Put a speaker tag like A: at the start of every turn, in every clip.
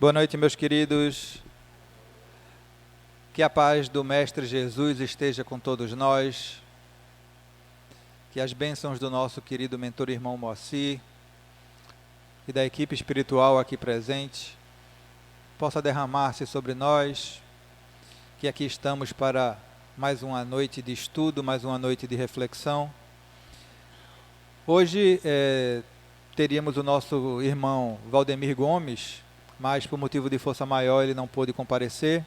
A: Boa noite, meus queridos. Que a paz do Mestre Jesus esteja com todos nós. Que as bênçãos do nosso querido mentor irmão Moacir e da equipe espiritual aqui presente possa derramar-se sobre nós, que aqui estamos para mais uma noite de estudo, mais uma noite de reflexão. Hoje teríamos o nosso irmão Valdemir Gomes, mas por motivo de força maior ele não pôde comparecer.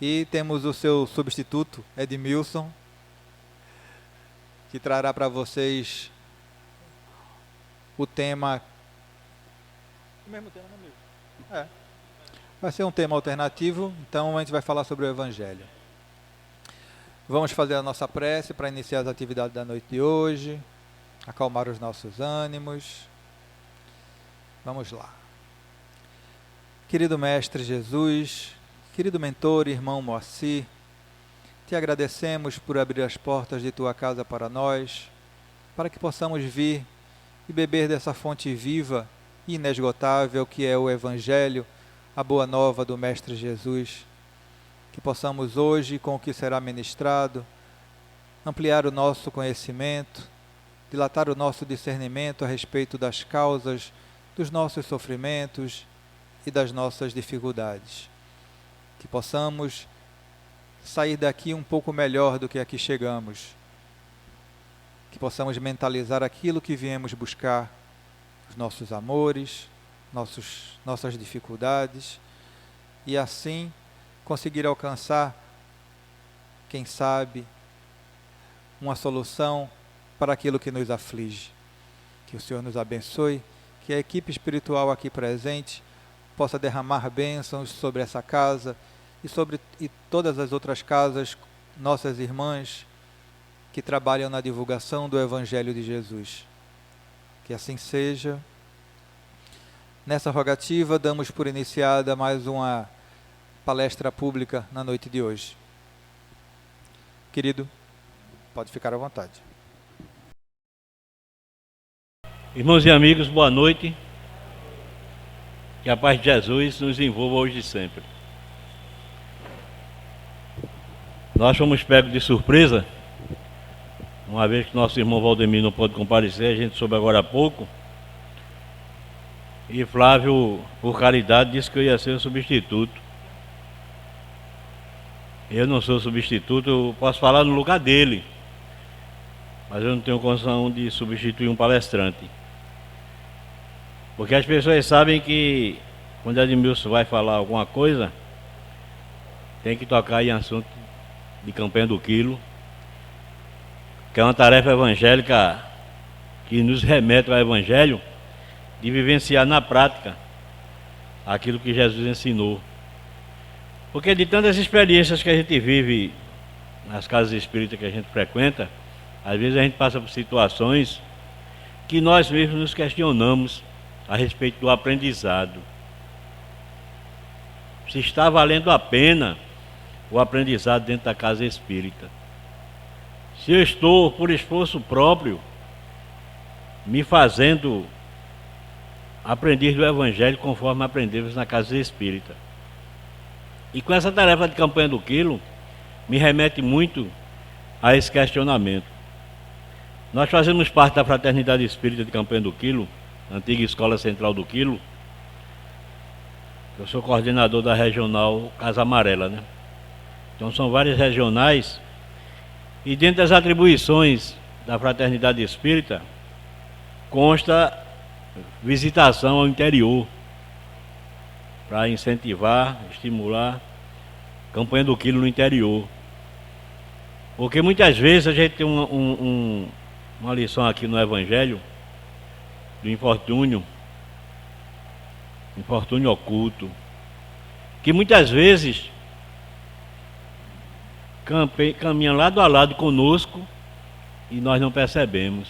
A: E temos o seu substituto, Edmilson, que trará para vocês o tema... O mesmo tema, não é mesmo? Vai ser um tema alternativo, então a gente vai falar sobre o Evangelho. Vamos fazer a nossa prece para iniciar as atividades da noite de hoje, acalmar os nossos ânimos. Vamos lá. Querido Mestre Jesus, querido mentor, irmão Moacir, te agradecemos por abrir as portas de tua casa para nós, para que possamos vir e beber dessa fonte viva e inesgotável que é o Evangelho, a boa nova do Mestre Jesus. Que possamos hoje, com o que será ministrado, ampliar o nosso conhecimento, dilatar o nosso discernimento a respeito das causas dos nossos sofrimentos e das nossas dificuldades. Que possamos sair daqui um pouco melhor do que aqui chegamos. Que possamos mentalizar aquilo que viemos buscar, os nossos amores, nossas dificuldades, e assim conseguir alcançar, quem sabe, uma solução para aquilo que nos aflige. Que o Senhor nos abençoe, que a equipe espiritual aqui presente possa derramar bênçãos sobre essa casa e sobre todas as outras casas, nossas irmãs que trabalham na divulgação do Evangelho de Jesus. Que assim seja. Nessa rogativa, damos por iniciada mais uma palestra pública na noite de hoje. Querido, pode ficar à vontade.
B: Irmãos e amigos, boa noite. Que a paz de Jesus nos envolva hoje e sempre. Nós fomos pegos de surpresa, uma vez que nosso irmão Valdemir não pôde comparecer, a gente soube agora há pouco. E Flávio, por caridade, disse que eu ia ser o substituto. Eu não sou substituto, eu posso falar no lugar dele, mas eu não tenho condição de substituir um palestrante. Porque as pessoas sabem que quando Edmilson vai falar alguma coisa, tem que tocar em assunto de campanha do quilo, que é uma tarefa evangélica que nos remete ao Evangelho, de vivenciar na prática aquilo que Jesus ensinou. Porque de tantas experiências que a gente vive nas casas espíritas que a gente frequenta, às vezes a gente passa por situações que nós mesmos nos questionamos a respeito do aprendizado. Se está valendo a pena o aprendizado dentro da casa espírita. Se eu estou, por esforço próprio, me fazendo aprendiz do Evangelho conforme aprendemos na casa espírita. E com essa tarefa de campanha do quilo, me remete muito a esse questionamento. Nós fazemos parte da Fraternidade Espírita de Campanha do Quilo, antiga Escola Central do Quilo. Eu sou coordenador da regional Casa Amarela, né? Então são várias regionais, e dentro das atribuições da Fraternidade Espírita, consta visitação ao interior, para incentivar, estimular a campanha do quilo no interior. Porque muitas vezes a gente tem uma lição aqui no Evangelho, do infortúnio oculto, que muitas vezes caminha lado a lado conosco e nós não percebemos.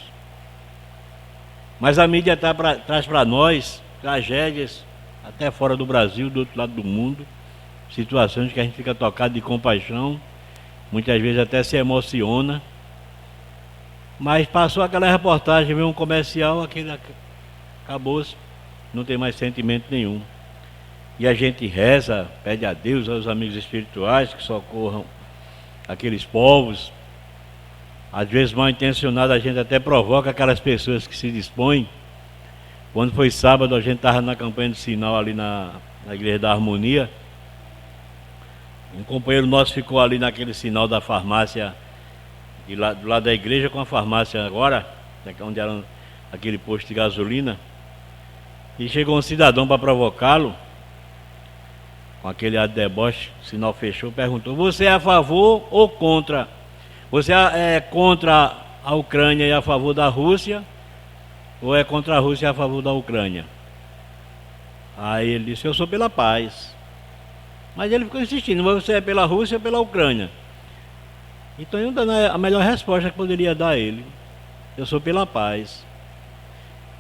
B: Mas a mídia traz para nós tragédias até fora do Brasil, do outro lado do mundo, situações que a gente fica tocado de compaixão, muitas vezes até se emociona. Mas passou aquela reportagem, veio um comercial, aquele acabou-se, não tem mais sentimento nenhum. E a gente reza, pede a Deus, aos amigos espirituais que socorram aqueles povos. Às vezes mal intencionado a gente até provoca aquelas pessoas que se dispõem. Quando foi sábado a gente estava na campanha do sinal ali na Igreja da Harmonia. Um companheiro nosso ficou ali naquele sinal da farmácia, do lado da igreja com a farmácia agora, onde era aquele posto de gasolina. E chegou um cidadão para provocá-lo, com aquele ar de deboche, o sinal fechou, perguntou: você é a favor ou contra? Você é contra a Ucrânia e a favor da Rússia? Ou é contra a Rússia e a favor da Ucrânia? Aí ele disse: eu sou pela paz. Mas ele ficou insistindo: mas você é pela Rússia ou pela Ucrânia? Então eu dando a melhor resposta que poderia dar a ele: eu sou pela paz.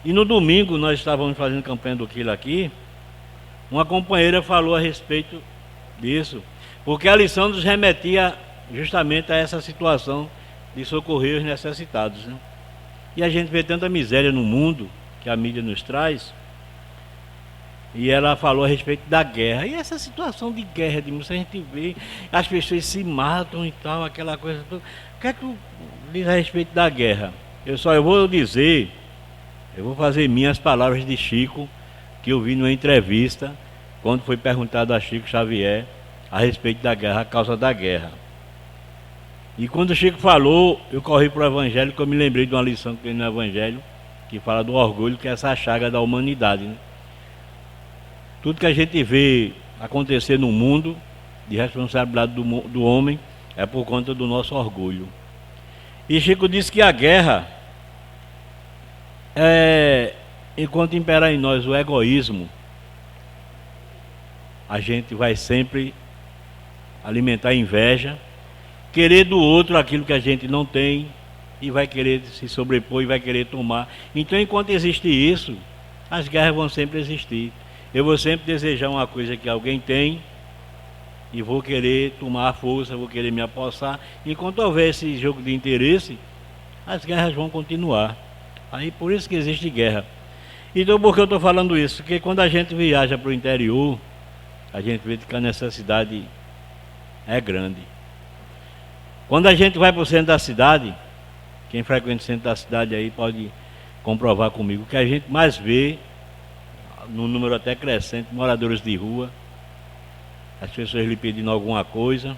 B: E no domingo nós estávamos fazendo campanha do quilo aqui. Uma companheira falou a respeito disso, porque a lição nos remetia justamente a essa situação de socorrer os necessitados, né? E a gente vê tanta miséria no mundo que a mídia nos traz. E ela falou a respeito da guerra. E essa situação de guerra, de a gente vê as pessoas se matam e tal, aquela coisa toda. O que é que diz a respeito da guerra? Eu vou dizer, eu vou fazer minhas palavras de Chico, que eu vi numa entrevista, quando foi perguntado a Chico Xavier a respeito da guerra, a causa da guerra. E quando o Chico falou, eu corri para o Evangelho, porque eu me lembrei de uma lição que tem no Evangelho, que fala do orgulho, que é essa chaga da humanidade, né? Tudo que a gente vê acontecer no mundo, de responsabilidade do homem, é por conta do nosso orgulho. E Chico disse que a guerra enquanto imperar em nós o egoísmo, a gente vai sempre alimentar a inveja, querer do outro aquilo que a gente não tem, e vai querer se sobrepor e vai querer tomar. Então, enquanto existe isso, as guerras vão sempre existir. Eu vou sempre desejar uma coisa que alguém tem e vou querer tomar a força, vou querer me apossar. Enquanto houver esse jogo de interesse, as guerras vão continuar. Aí por isso que existe guerra. Então por que eu estou falando isso? Porque quando a gente viaja para o interior, a gente vê que a necessidade é grande. Quando a gente vai para o centro da cidade, quem frequenta o centro da cidade aí pode comprovar comigo, que a gente mais vê, num número até crescente, moradores de rua, as pessoas lhe pedindo alguma coisa.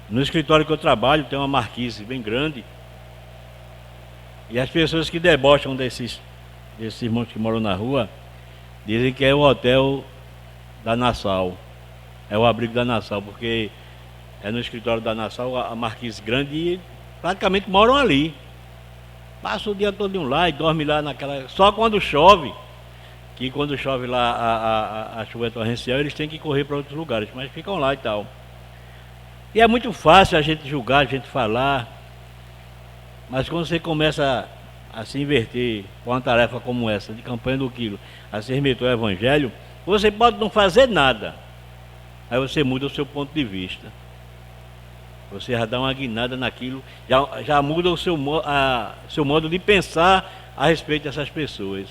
B: No escritório que eu trabalho tem uma marquise bem grande, e as pessoas que debocham desses irmãos que moram na rua dizem que é o hotel da Nassau, é o abrigo da Nassau, porque é no escritório da Nassau a marquise grande e praticamente moram ali. Passa o dia todo lá e dorme lá naquela... Só quando chove, que quando chove lá a chuva é torrencial, eles têm que correr para outros lugares, mas ficam lá e tal. E é muito fácil a gente julgar, a gente falar, mas quando você começa a se inverter com uma tarefa como essa, de campanha do quilo, a se remeter ao Evangelho, você pode não fazer nada, aí você muda o seu ponto de vista. Você já dá uma guinada naquilo, já muda o seu modo de pensar a respeito dessas pessoas.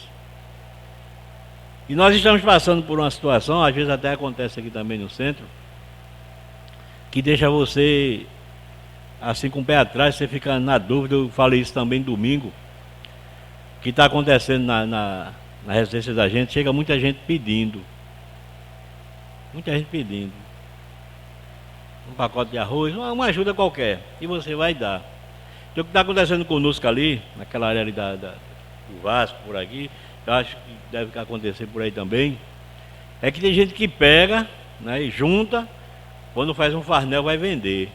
B: E nós estamos passando por uma situação, às vezes até acontece aqui também no centro, que deixa você assim com o pé atrás, você fica na dúvida. Eu falei isso também domingo. O que está acontecendo na residência da gente, chega muita gente pedindo. Muita gente pedindo. Um pacote de arroz, uma ajuda qualquer, e você vai dar. Então o que está acontecendo conosco ali, naquela área ali do Vasco, por aqui, eu acho que deve acontecer por aí também, é que tem gente que pega, né, e junta, quando faz um farnel vai vender.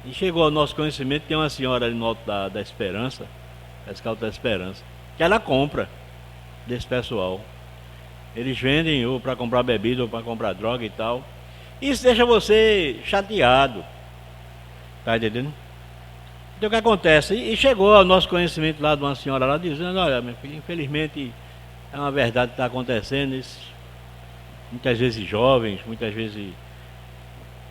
B: E chegou ao nosso conhecimento, tem uma senhora ali no Alto da Esperança, parece que é Alto da Esperança, que ela compra desse pessoal. Eles vendem ou para comprar bebida ou para comprar droga e tal. Isso deixa você chateado, tá entendendo? Então o que acontece? E chegou ao nosso conhecimento lá de uma senhora lá dizendo: olha, meu filho, infelizmente é uma verdade que está acontecendo. Isso, muitas vezes jovens, muitas vezes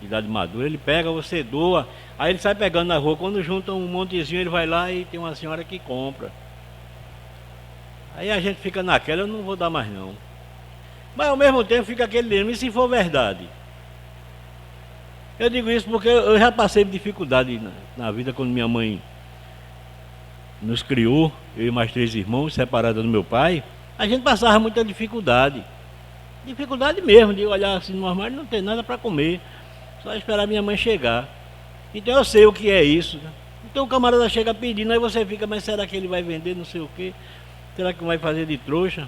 B: de idade madura, ele pega, você doa, aí ele sai pegando na rua, quando junta um montezinho ele vai lá e tem uma senhora que compra. Aí a gente fica naquela, eu não vou dar mais não. Mas ao mesmo tempo fica aquele dilema, e se for verdade? Eu digo isso porque eu já passei dificuldade na vida quando minha mãe nos criou, eu e mais 3 irmãos, separados do meu pai. A gente passava muita dificuldade. Dificuldade mesmo, de olhar assim no armário e não ter nada para comer. Só esperar minha mãe chegar. Então eu sei o que é isso, né? Então o camarada chega pedindo, aí você fica, mas será que ele vai vender não sei o quê? Será que vai fazer de trouxa?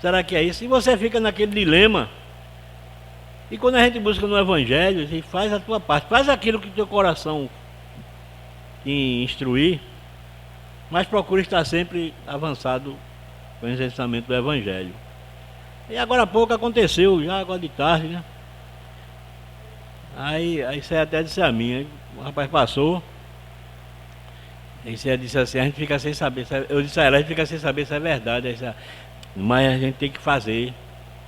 B: Será que é isso? E você fica naquele dilema. E quando a gente busca no Evangelho, a gente faz a tua parte, faz aquilo que o teu coração te instruir, mas procura estar sempre avançado com o ensinamento do Evangelho. E agora há pouco aconteceu, já agora de tarde, né? Aí você até disse a mim, aí o rapaz passou, aí você disse assim, a gente fica sem saber, eu disse a ela, a gente fica sem saber se é verdade, aí disse, mas a gente tem que fazer,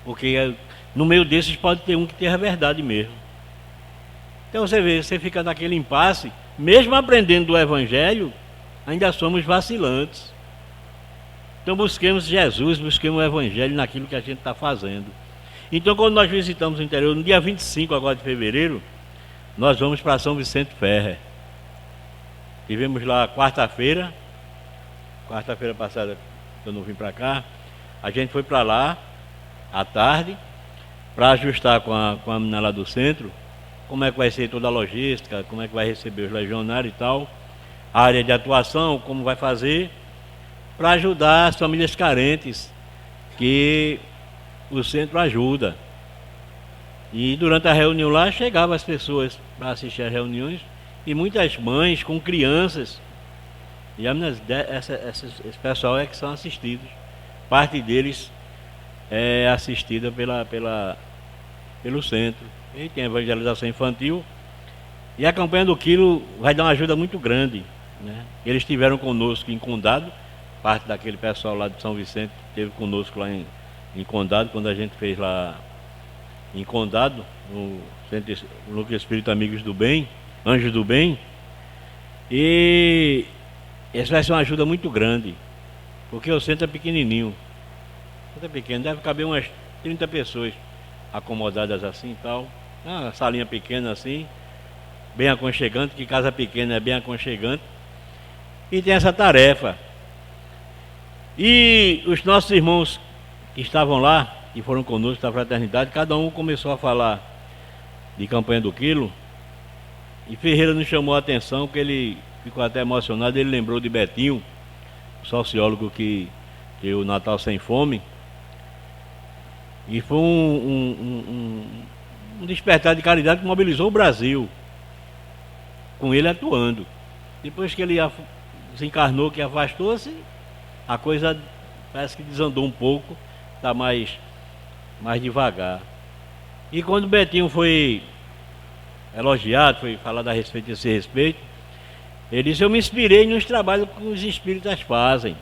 B: porque no meio desses pode ter um que tenha a verdade mesmo. Então você vê, você fica naquele impasse, mesmo aprendendo do Evangelho, ainda somos vacilantes. Então busquemos Jesus, busquemos o Evangelho naquilo que a gente está fazendo. Então quando nós visitamos o interior, no dia 25 agora de fevereiro, nós vamos para São Vicente Ferrer. Tivemos lá quarta-feira passada, que eu não vim para cá, a gente foi para lá, à tarde, para ajustar com a menina lá do centro, como é que vai ser toda a logística, como é que vai receber os legionários e tal, a área de atuação, como vai fazer, para ajudar as famílias carentes que o centro ajuda. E durante a reunião lá, chegavam as pessoas para assistir às reuniões, e muitas mães com crianças, e esse pessoal é que são assistidos, parte deles é assistida pelo centro. E tem a evangelização infantil, e a campanha do quilo vai dar uma ajuda muito grande, né? Eles estiveram conosco em Condado, parte daquele pessoal lá de São Vicente esteve conosco lá em Condado, quando a gente fez lá em Condado, no Núcleo Espírito Amigos do Bem, Anjos do Bem. E essa vai ser uma ajuda muito grande, porque o centro é pequenininho, o centro é pequeno, deve caber umas 30 pessoas acomodadas assim e tal, uma salinha pequena assim, bem aconchegante, que casa pequena é bem aconchegante, e tem essa tarefa. E os nossos irmãos que estavam lá, que foram conosco da fraternidade, cada um começou a falar de campanha do quilo, e Ferreira nos chamou a atenção, porque ele ficou até emocionado, ele lembrou de Betinho, sociólogo que o Natal Sem Fome, e foi um despertar de caridade que mobilizou o Brasil, com ele atuando. Depois que ele desencarnou, que afastou-se, a coisa parece que desandou um pouco, está mais devagar. E quando o Betinho foi elogiado, foi falado a respeito desse respeito, ele disse: eu me inspirei nos trabalhos que os espíritas fazem.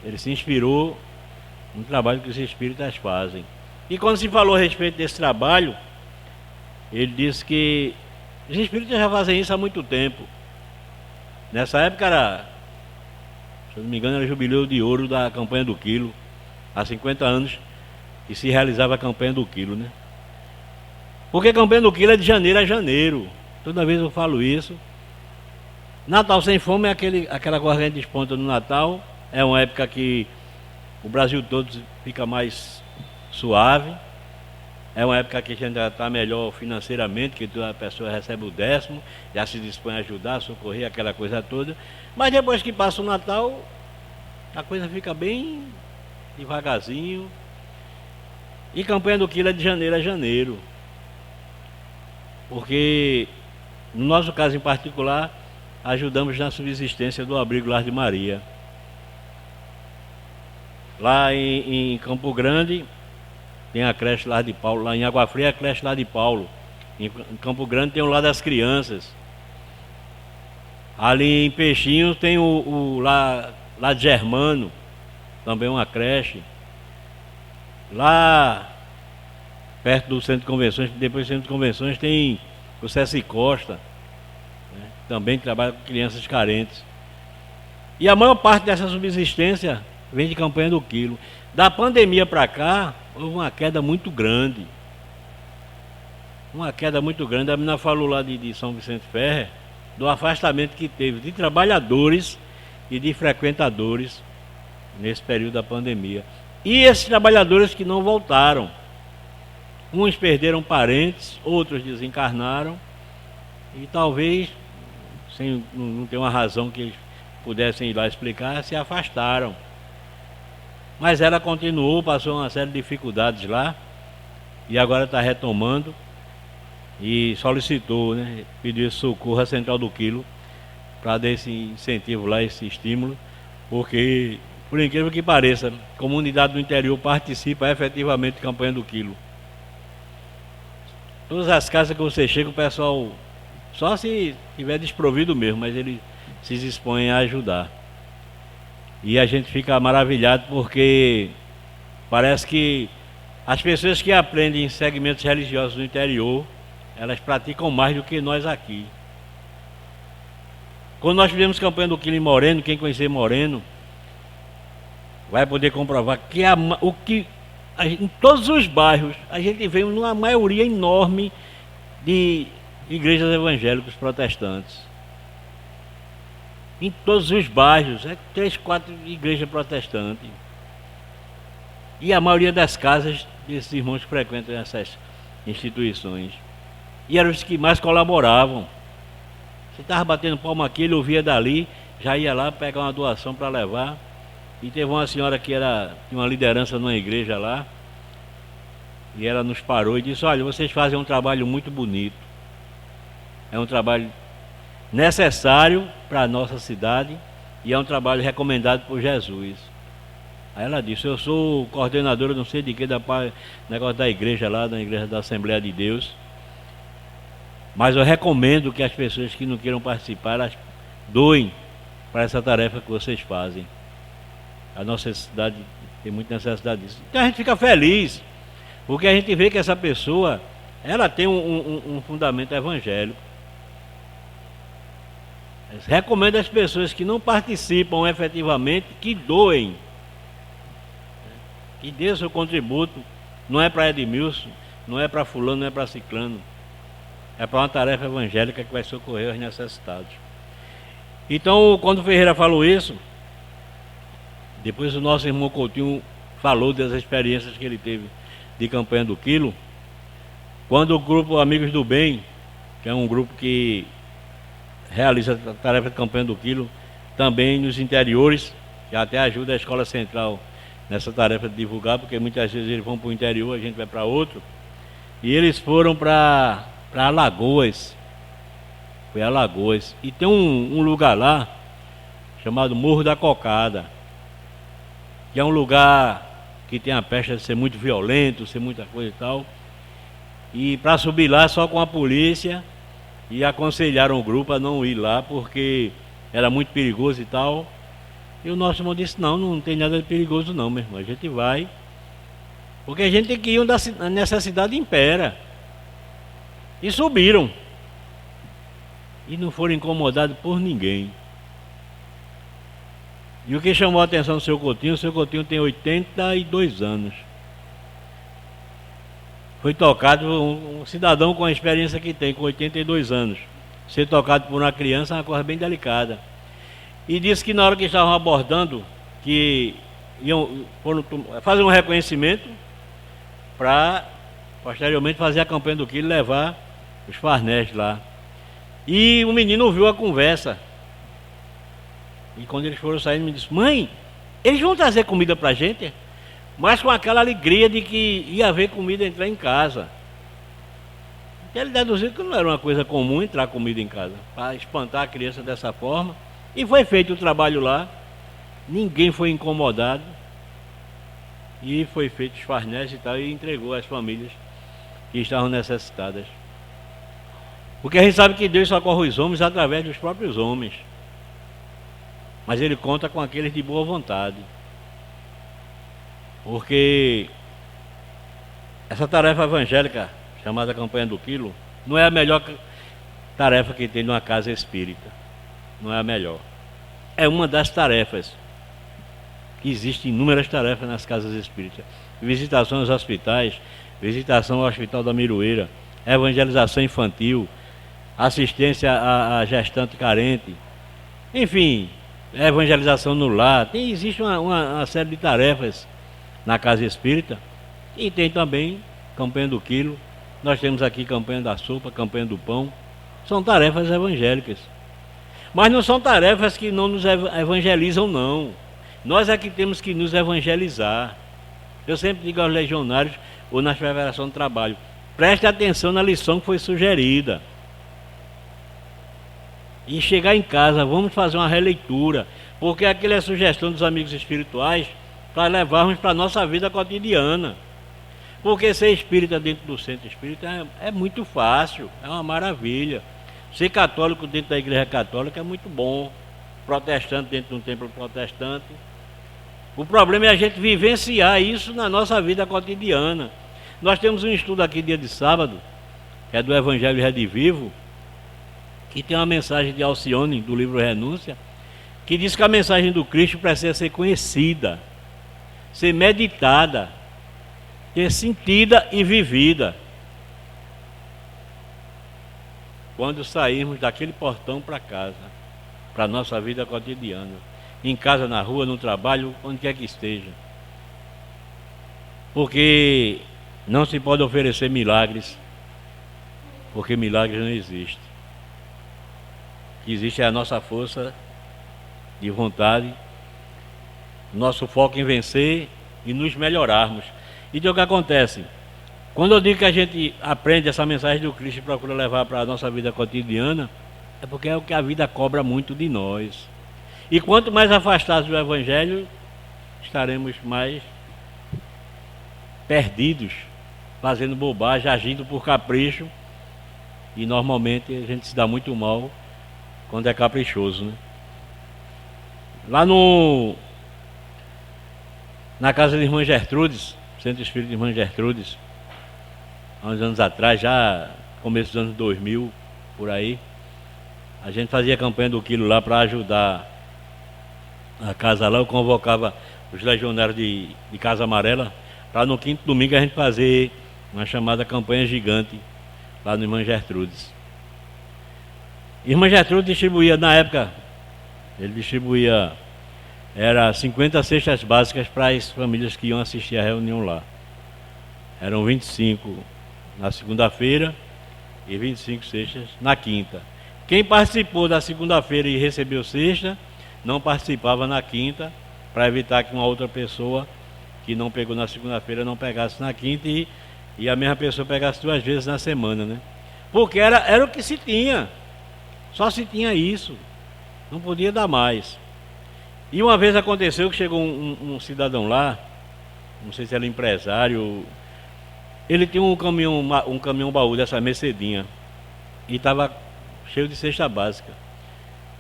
B: Ele se inspirou no trabalho que os espíritas fazem. E quando se falou a respeito desse trabalho, ele disse que os espíritas já fazem isso há muito tempo. Nessa época era, se eu não me engano, era o jubileu de ouro da campanha do quilo. Há 50 anos que se realizava a campanha do quilo, né? Porque a campanha do quilo é de janeiro a janeiro. Toda vez eu falo isso. Natal Sem Fome é aquela corrente de desponta no Natal. É uma época que o Brasil todo fica mais suave. É uma época que a gente já está melhor financeiramente, que toda pessoa recebe o 10º, já se dispõe a ajudar, a socorrer, aquela coisa toda. Mas depois que passa o Natal, a coisa fica bem devagarzinho. E campanha do quilo é de janeiro a janeiro. Porque, no nosso caso em particular, ajudamos na subsistência do abrigo Lar de Maria. Lá em Campo Grande, tem a creche Lar de Paulo. Lá em Água Fria, a creche Lar de Paulo. Em Campo Grande tem o Lar das Crianças. Ali em Peixinho tem o Lar de Germano, também uma creche. Lá perto do Centro de Convenções, depois do Centro de Convenções, tem o Ceci Costa, né? Também trabalha com crianças carentes. E a maior parte dessa subsistência vem de campanha do quilo. Da pandemia para cá, houve uma queda muito grande. Uma queda muito grande. A menina falou lá de São Vicente Ferrer, do afastamento que teve de trabalhadores e de frequentadores nesse período da pandemia. E esses trabalhadores que não voltaram. Uns perderam parentes, outros desencarnaram. E talvez, sem não ter uma razão que eles pudessem ir lá explicar, se afastaram. Mas ela continuou, passou uma série de dificuldades lá. E agora está retomando. E solicitou, né, pediu esse socorro à Central do Quilo para dar esse incentivo lá, esse estímulo, porque, por incrível que pareça, a comunidade do interior participa efetivamente da campanha do quilo. Todas as casas que você chega, o pessoal, só se tiver desprovido mesmo, mas eles se dispõem a ajudar. E a gente fica maravilhado porque parece que as pessoas que aprendem em segmentos religiosos do interior, elas praticam mais do que nós aqui. Quando nós fizemos campanha do quilo em Moreno, quem conhecer Moreno vai poder comprovar que em todos os bairros a gente vê uma maioria enorme de igrejas evangélicas protestantes. Em todos os bairros, 3, 4 igrejas protestantes. E a maioria das casas desses irmãos que frequentam essas instituições. E eram os que mais colaboravam. Você estava batendo palma aqui, ele ouvia dali, já ia lá pegar uma doação para levar. E teve uma senhora que tinha uma liderança numa igreja lá, e ela nos parou e disse: olha, vocês fazem um trabalho muito bonito. É um trabalho necessário para a nossa cidade e é um trabalho recomendado por Jesus. Aí ela disse: eu sou coordenadora não sei de que, negócio da igreja lá, da igreja da Assembleia de Deus. Mas eu recomendo que as pessoas que não queiram participar, elas doem para essa tarefa que vocês fazem. A nossa cidade tem muita necessidade disso. Então a gente fica feliz, porque a gente vê que essa pessoa, ela tem um fundamento evangélico. Eu recomendo às pessoas que não participam efetivamente, que doem. Que dê seu contributo. Não é para Edmilson, não é para fulano, não é para ciclano. É para uma tarefa evangélica que vai socorrer aos necessitados. Então, quando o Ferreira falou isso, depois o nosso irmão Coutinho falou das experiências que ele teve de campanha do quilo. Quando o grupo Amigos do Bem, que é um grupo que realiza a tarefa de campanha do quilo, também nos interiores, que até ajuda a Escola Central nessa tarefa de divulgar, porque muitas vezes eles vão para o interior, a gente vai para outro. E eles foram para Alagoas. Foi Alagoas. E tem um lugar lá, chamado Morro da Cocada, que é um lugar que tem a pecha de ser muito violento, ser muita coisa e tal. E para subir lá só com a polícia, e aconselharam o grupo a não ir lá, porque era muito perigoso e tal. E o nosso irmão disse: não tem nada de perigoso não, meu irmão, a gente vai, porque a gente tem que ir onde a necessidade impera. E subiram. E não foram incomodados por ninguém. E o que chamou a atenção do seu Coutinho, o seu Coutinho tem 82 anos. Foi tocado, um cidadão com a experiência que tem, com 82 anos. Ser tocado por uma criança é uma coisa bem delicada. E disse que na hora que estavam abordando, que foram fazer um reconhecimento para posteriormente fazer a campanha do quilo e levar os farnés lá. E o menino ouviu a conversa. E quando eles foram saindo, me disse: mãe, eles vão trazer comida pra gente? Mas com aquela alegria de que ia haver comida entrar em casa. Então ele deduziu que não era uma coisa comum entrar comida em casa, para espantar a criança dessa forma. E foi feito o trabalho lá, ninguém foi incomodado. E foi feito os farnés e tal, e entregou às famílias que estavam necessitadas. Porque a gente sabe que Deus socorre os homens através dos próprios homens. Mas Ele conta com aqueles de boa vontade. Porque essa tarefa evangélica, chamada campanha do quilo, não é a melhor tarefa que tem numa casa espírita. Não é a melhor. é uma das tarefas. Existem inúmeras tarefas nas casas espíritas. Visitação aos hospitais, visitação ao Hospital da Miroeira, evangelização infantil, assistência a gestante carente, enfim, evangelização no lar. Existe uma série de tarefas na casa espírita. E tem também campanha do quilo. Nós temos aqui campanha da sopa, campanha do pão. São tarefas evangélicas. Mas não são tarefas que não nos evangelizam, não. Nós é que temos que nos evangelizar. Eu sempre digo aos legionários, ou na preparação do trabalho, preste atenção na lição que foi sugerida. E chegar em casa, vamos fazer uma releitura, porque aquilo é sugestão dos amigos espirituais para levarmos para a nossa vida cotidiana. Porque ser espírita dentro do centro espírita é muito fácil, é uma maravilha. Ser católico dentro da igreja católica é muito bom. Protestante dentro de um templo protestante. O problema é a gente vivenciar isso na nossa vida cotidiana. Nós temos um estudo aqui dia de sábado, que é do Evangelho Redivivo, que tem uma mensagem de Alcione, do livro Renúncia, que diz que a mensagem do Cristo precisa ser conhecida, ser meditada, ser sentida e vivida. Quando sairmos daquele portão para casa, para a nossa vida cotidiana, em casa, na rua, no trabalho, onde quer que esteja. Porque não se pode oferecer milagres, porque milagres não existem. O que existe é a nossa força de vontade, nosso foco em vencer e nos melhorarmos. E o que acontece? Quando eu digo que a gente aprende essa mensagem do Cristo e procura levar para a nossa vida cotidiana, é porque é o que a vida cobra muito de nós. E quanto mais afastados do Evangelho, estaremos mais perdidos, fazendo bobagem, agindo por capricho. E normalmente a gente se dá muito mal quando é caprichoso, né? Lá na casa de Irmã Gertrudes, Centro Espírita de Irmã Gertrudes, há uns anos atrás, já começo dos anos 2000, por aí, a gente fazia campanha do quilo lá para ajudar a casa lá. Eu convocava os legionários de Casa Amarela para no quinto domingo a gente fazer uma chamada campanha gigante lá no Irmã Gertrudes. Irmã Gertrudes distribuía, na época, ele distribuía, era 50 cestas básicas para as famílias que iam assistir a reunião lá. Eram 25 na segunda-feira e 25 cestas na quinta. Quem participou da segunda-feira e recebeu cesta, não participava na quinta, para evitar que uma outra pessoa que não pegou na segunda-feira não pegasse na quinta e a mesma pessoa pegasse 2 vezes na semana, né? Porque era o que se tinha, só se tinha isso, não podia dar mais. E uma vez aconteceu que chegou um cidadão lá, não sei se era empresário, ele tinha um caminhão baú dessa Mercedinha e estava cheio de cesta básica,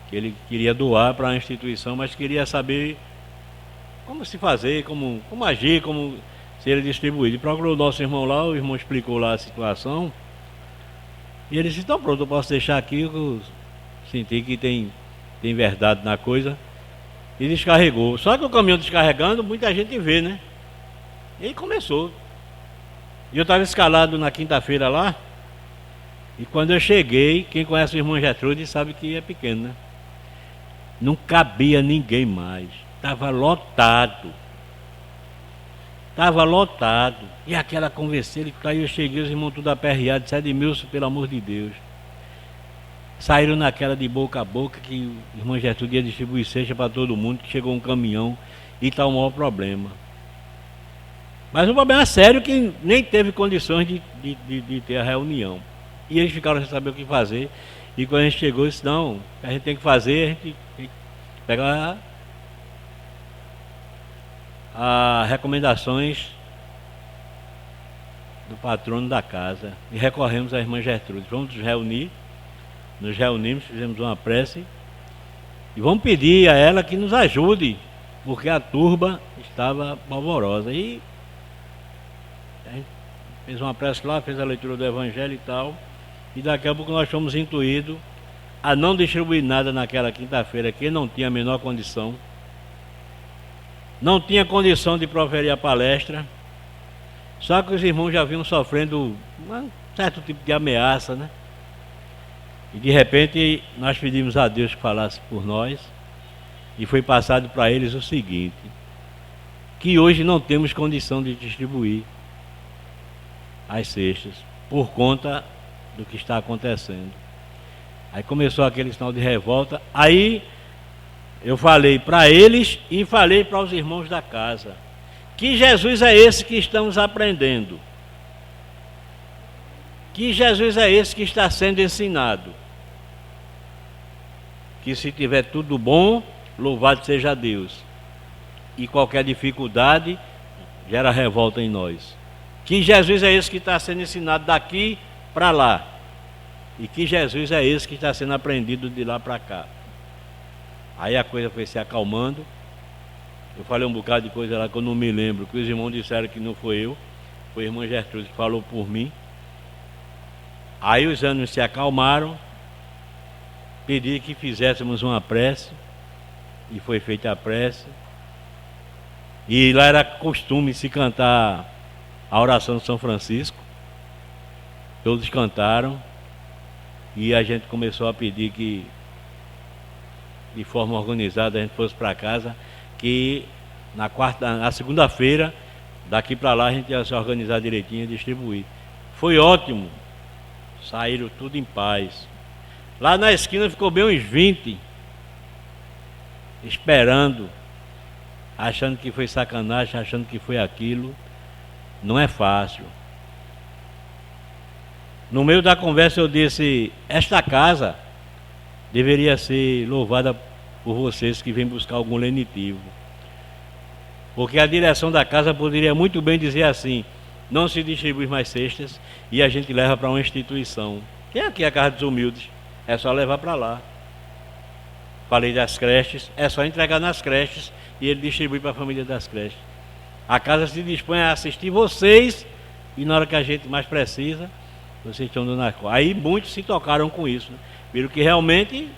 B: que ele queria doar para a instituição, mas queria saber como se fazer, como agir, como ser distribuído. E procurou o nosso irmão lá, o irmão explicou lá a situação, e ele disse: então pronto, eu posso deixar aqui, eu senti que tem verdade na coisa, e descarregou. Só que o caminhão descarregando, muita gente vê, né? E aí começou. E eu estava escalado na quinta-feira lá, e quando eu cheguei, quem conhece o irmão Gertrude sabe que é pequeno, né? Não cabia ninguém mais, estava lotado. Estava lotado. E aquela conversa, aí eu cheguei, os irmãos tudo aperreados, disse: Edmilson, pelo amor de Deus. Saíram naquela de boca a boca que o irmão Gertrude ia distribuir cesta para todo mundo, que chegou um caminhão e está o maior problema. Mas o problema é sério, que nem teve condições de ter a reunião. E eles ficaram sem saber o que fazer. E quando a gente chegou, disse: não, a gente tem que fazer, a gente tem que pegar as recomendações do patrono da casa. E recorremos à irmã Gertrude. Vamos nos reunir. Nos reunimos, fizemos uma prece e vamos pedir a ela que nos ajude, porque a turba estava polvorosa. E a gente fez uma prece lá, fez a leitura do Evangelho e tal, e daqui a pouco nós fomos intuídos a não distribuir nada naquela quinta-feira, que não tinha a menor condição. Não tinha condição de proferir a palestra. Só que os irmãos já vinham sofrendo um certo tipo de ameaça, né? E de repente nós pedimos a Deus que falasse por nós. E foi passado para eles o seguinte: que hoje não temos condição de distribuir as cestas, por conta do que está acontecendo. Aí começou aquele sinal de revolta. Aí eu falei para eles e falei para os irmãos da casa: que Jesus é esse que estamos aprendendo? Que Jesus é esse que está sendo ensinado? Que se tiver tudo bom, louvado seja Deus. E qualquer dificuldade gera revolta em nós. Que Jesus é esse que está sendo ensinado daqui para lá. E que Jesus é esse que está sendo aprendido de lá para cá. Aí a coisa foi se acalmando. Eu falei um bocado de coisa lá que eu não me lembro, que os irmãos disseram que não foi eu, foi a irmã Gertrude que falou por mim. Aí os ânimos se acalmaram, pedi que fizéssemos uma prece, e foi feita a prece. E lá era costume se cantar a oração de São Francisco. Todos cantaram, e a gente começou a pedir que, de forma organizada, a gente fosse para casa, que na segunda-feira, daqui para lá, a gente ia se organizar direitinho e distribuir. Foi ótimo, saíram tudo em paz. Lá na esquina ficou bem uns 20, esperando, achando que foi sacanagem, achando que foi aquilo. Não é fácil. No meio da conversa eu disse: esta casa deveria ser louvada por vocês que vêm buscar algum lenitivo. Porque a direção da casa poderia muito bem dizer assim: não se distribui mais cestas e a gente leva para uma instituição. Que é aqui a Casa dos Humildes, é só levar para lá. Falei das creches, é só entregar nas creches e ele distribui para a família das creches. A casa se dispõe a assistir vocês e na hora que a gente mais precisa, vocês estão dando a coisa. Aí muitos se tocaram com isso, né? Viram que realmente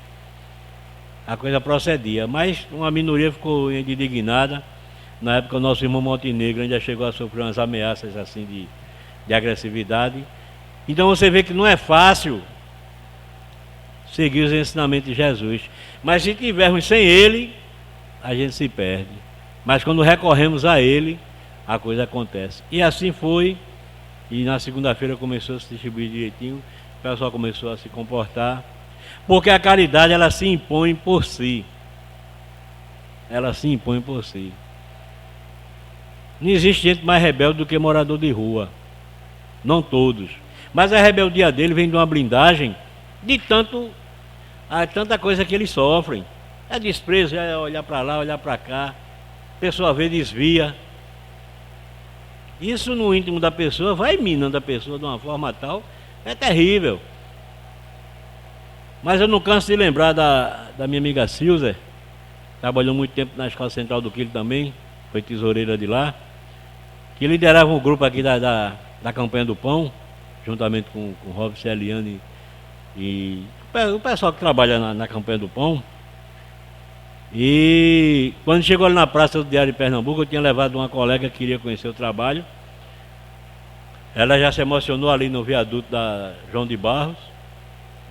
B: a coisa procedia, mas uma minoria ficou indignada. Na época o nosso irmão Montenegro ainda chegou a sofrer umas ameaças assim de agressividade. Então você vê que não é fácil seguir os ensinamentos de Jesus, mas se tivermos sem ele, a gente se perde. Mas quando recorremos a ele, a coisa acontece. E assim foi. E na segunda-feira começou a se distribuir direitinho, o pessoal começou a se comportar, porque a caridade ela se impõe por si. Ela se impõe por si. Não existe gente mais rebelde do que morador de rua. Não todos. Mas a rebeldia dele vem de uma blindagem de tanta coisa que eles sofrem. É desprezo, é olhar para lá, olhar para cá. A pessoa vê, desvia. Isso no íntimo da pessoa vai minando a pessoa de uma forma tal, é terrível. Mas eu não canso de lembrar da minha amiga Silzer, trabalhou muito tempo na Escola Central do Quilho também, foi tesoureira de lá, que liderava um grupo aqui da campanha do pão, juntamente com o Robson, Eliane e o pessoal que trabalha na campanha do pão. E quando chegou ali na praça do Diário de Pernambuco, eu tinha levado uma colega que queria conhecer o trabalho. Ela já se emocionou ali no viaduto da João de Barros,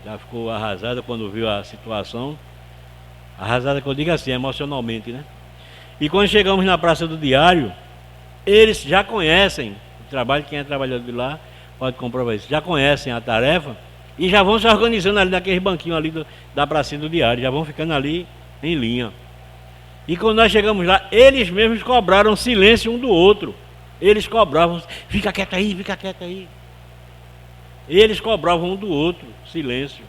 B: já ficou arrasada quando viu a situação. Arrasada que eu digo assim, emocionalmente, né? E quando chegamos na praça do Diário, eles já conhecem o trabalho, quem é trabalhador de lá pode comprovar isso, já conhecem a tarefa e já vão se organizando ali naquele banquinho ali da pracinha do Diário, já vão ficando ali em linha. E quando nós chegamos lá, eles mesmos cobraram silêncio um do outro. Eles cobravam, fica quieto aí, fica quieto aí. Eles cobravam um do outro silêncio.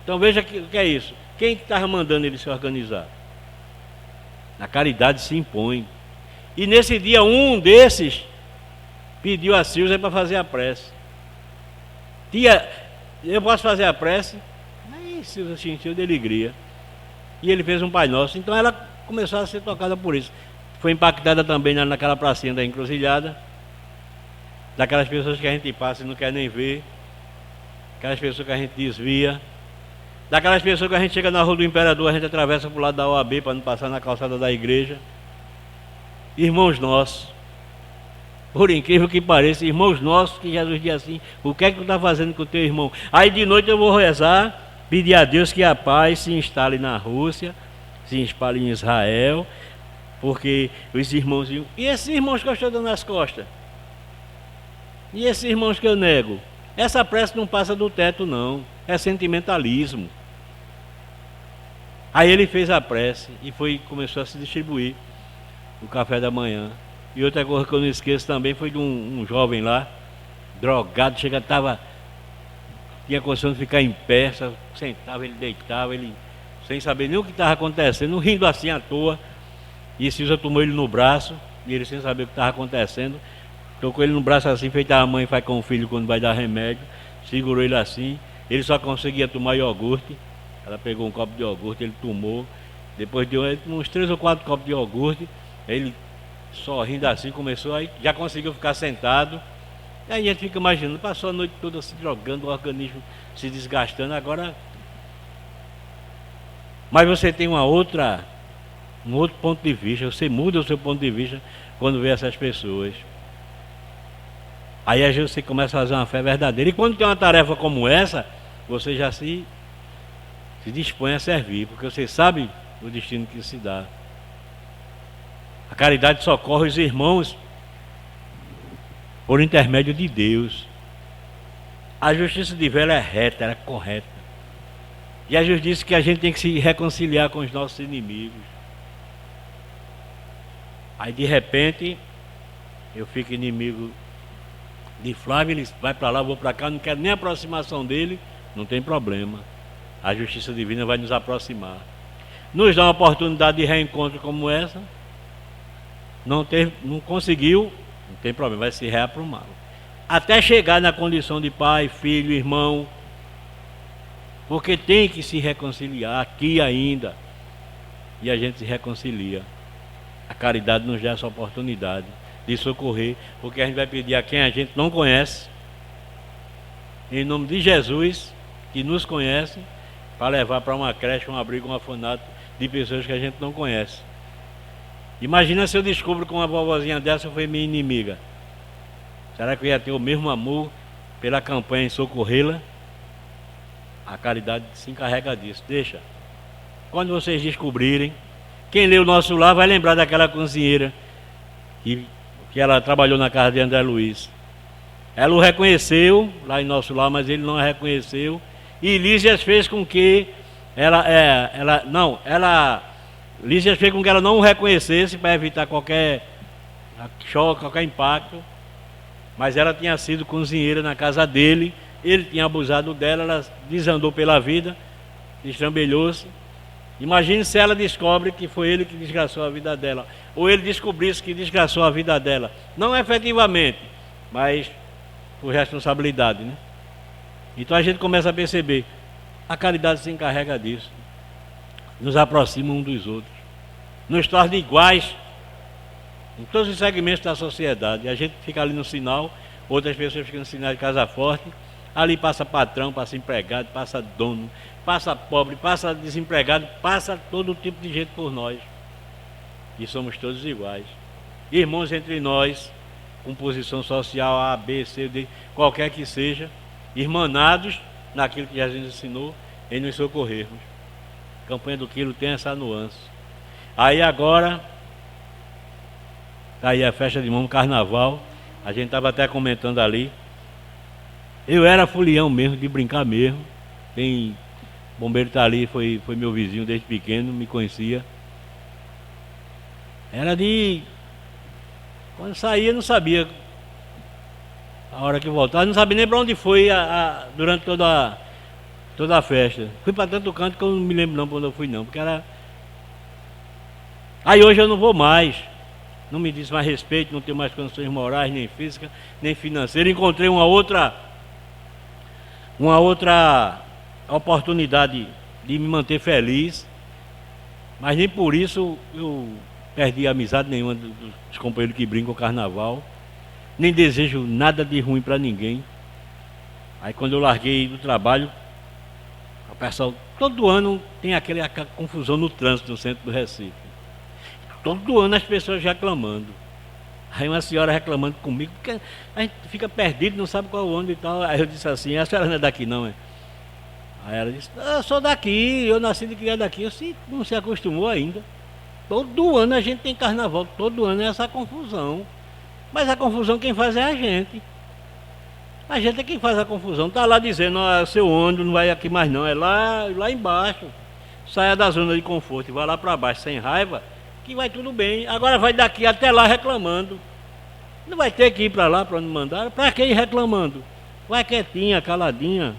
B: Então veja o que é isso. Quem estava mandando eles se organizar? A caridade se impõe. E nesse dia um desses pediu a Silvia para fazer a prece. Tia, eu posso fazer a prece? Aí Silvia se encheu de alegria. E ele fez um Pai Nosso. Então ela começou a ser tocada por isso. Foi impactada também naquela pracinha da encruzilhada, daquelas pessoas que a gente passa e não quer nem ver, aquelas pessoas que a gente desvia. Daquelas pessoas que a gente chega na Rua do Imperador, a gente atravessa para o lado da OAB para não passar na calçada da igreja. Irmãos nossos, por incrível que pareça, irmãos nossos, que Jesus diz assim: o que é que tu está fazendo com o teu irmão? Aí de noite eu vou rezar, pedir a Deus que a paz se instale na Rússia, se espalhe em Israel, porque os irmãos... E esses irmãos que eu estou dando nas costas? E esses irmãos que eu nego? Essa prece não passa do teto não, é sentimentalismo. Aí ele fez a prece e começou a se distribuir o café da manhã. E outra coisa que eu não esqueço também foi de um jovem lá, drogado, tinha condição de ficar em pé, sentava, ele deitava, ele sem saber nem o que estava acontecendo, rindo assim à toa. E Cisa tomou ele no braço, e ele sem saber o que estava acontecendo, tocou ele no braço assim, feito a mãe faz com o filho quando vai dar remédio, segurou ele assim, ele só conseguia tomar iogurte. Ela pegou um copo de iogurte, ele tomou, depois de uns 3 ou 4 copos de iogurte, ele sorrindo assim, começou, aí já conseguiu ficar sentado. E aí a gente fica imaginando, passou a noite toda se drogando, o organismo se desgastando. Agora, mas você tem um outro ponto de vista, você muda o seu ponto de vista quando vê essas pessoas. Aí a gente você começa a fazer uma fé verdadeira. E quando tem uma tarefa como essa, você já se dispõe a servir, porque você sabe o destino que se dá. A caridade socorre os irmãos por intermédio de Deus. A justiça divina é reta, ela é correta. E a justiça diz que a gente tem que se reconciliar com os nossos inimigos. Aí de repente eu fico inimigo de Flávio, ele vai para lá, eu vou para cá, não quero nem a aproximação dele, não tem problema. A justiça divina vai nos aproximar. Nos dá uma oportunidade de reencontro como essa. Não conseguiu, não tem problema, vai se reaprumar. Até chegar na condição de pai, filho, irmão. Porque tem que se reconciliar aqui ainda. E a gente se reconcilia. A caridade nos dá essa oportunidade de socorrer, porque a gente vai pedir a quem a gente não conhece, em nome de Jesus, que nos conhece, para levar para uma creche, um abrigo, um orfanato de pessoas que a gente não conhece. Imagina se eu descubro que uma vovozinha dessa foi minha inimiga. Será que eu ia ter o mesmo amor pela campanha em socorrê-la? A caridade se encarrega disso. Deixa. Quando vocês descobrirem, quem lê o Nosso Lar vai lembrar daquela cozinheira que ela trabalhou na casa de André Luiz. Ela o reconheceu lá em Nosso Lar, mas ele não a reconheceu. E Lísias fez com que Lísias fez com que ela não o reconhecesse para evitar qualquer choque, qualquer impacto. Mas ela tinha sido cozinheira na casa dele, ele tinha abusado dela, ela desandou pela vida, destrambelhou-se. Imagine se ela descobre que foi ele que desgraçou a vida dela, ou ele descobrisse que desgraçou a vida dela. Não efetivamente, mas por responsabilidade, né? Então a gente começa a perceber, a caridade se encarrega disso. Nos aproxima um dos outros, nos torna iguais em todos os segmentos da sociedade. A gente fica ali no sinal, outras pessoas ficam no sinal de Casa Forte, ali passa patrão, passa empregado, passa dono, passa pobre, passa desempregado, passa todo tipo de gente por nós. E somos todos iguais. Irmãos entre nós, com posição social A, B, C, D, qualquer que seja, irmanados naquilo que Jesus ensinou, em nos socorrermos. A campanha do quilo tem essa nuance. Aí agora, tá aí a festa de mão, carnaval, a gente estava até comentando ali. Eu era fulião mesmo, de brincar mesmo. Tem bombeiro tá ali, foi meu vizinho desde pequeno, me conhecia. Era de... Quando saía, não sabia a hora que voltava, não sabia nem para onde foi durante toda a festa. Fui para tanto canto que eu não me lembro não para onde eu fui não, porque era... Aí hoje eu não vou mais, não me diz mais respeito, não tenho mais condições morais, nem físicas, nem financeiras. Encontrei uma outra oportunidade de me manter feliz, mas nem por isso eu perdi amizade nenhuma dos companheiros que brincam com o carnaval, nem desejo nada de ruim para ninguém. Aí quando eu larguei do trabalho, pessoal, todo ano tem aquela confusão no trânsito no centro do Recife. Todo ano as pessoas reclamando. Aí uma senhora reclamando comigo, porque a gente fica perdido, não sabe qual ônibus e tal. Aí eu disse assim, a senhora não é daqui não, é? Aí ela disse, eu sou daqui, eu nasci e criado daqui. Eu disse, não se acostumou ainda. Todo ano a gente tem carnaval, todo ano é essa confusão. Mas a confusão quem faz é a gente. A gente é quem faz a confusão. Está lá dizendo, seu ônibus não vai aqui mais não, é lá embaixo. Saia da zona de conforto e vai lá para baixo sem raiva, que vai tudo bem. Agora vai daqui até lá reclamando. Não vai ter que ir para lá, para onde mandaram. Para que ir reclamando? Vai quietinha, caladinha.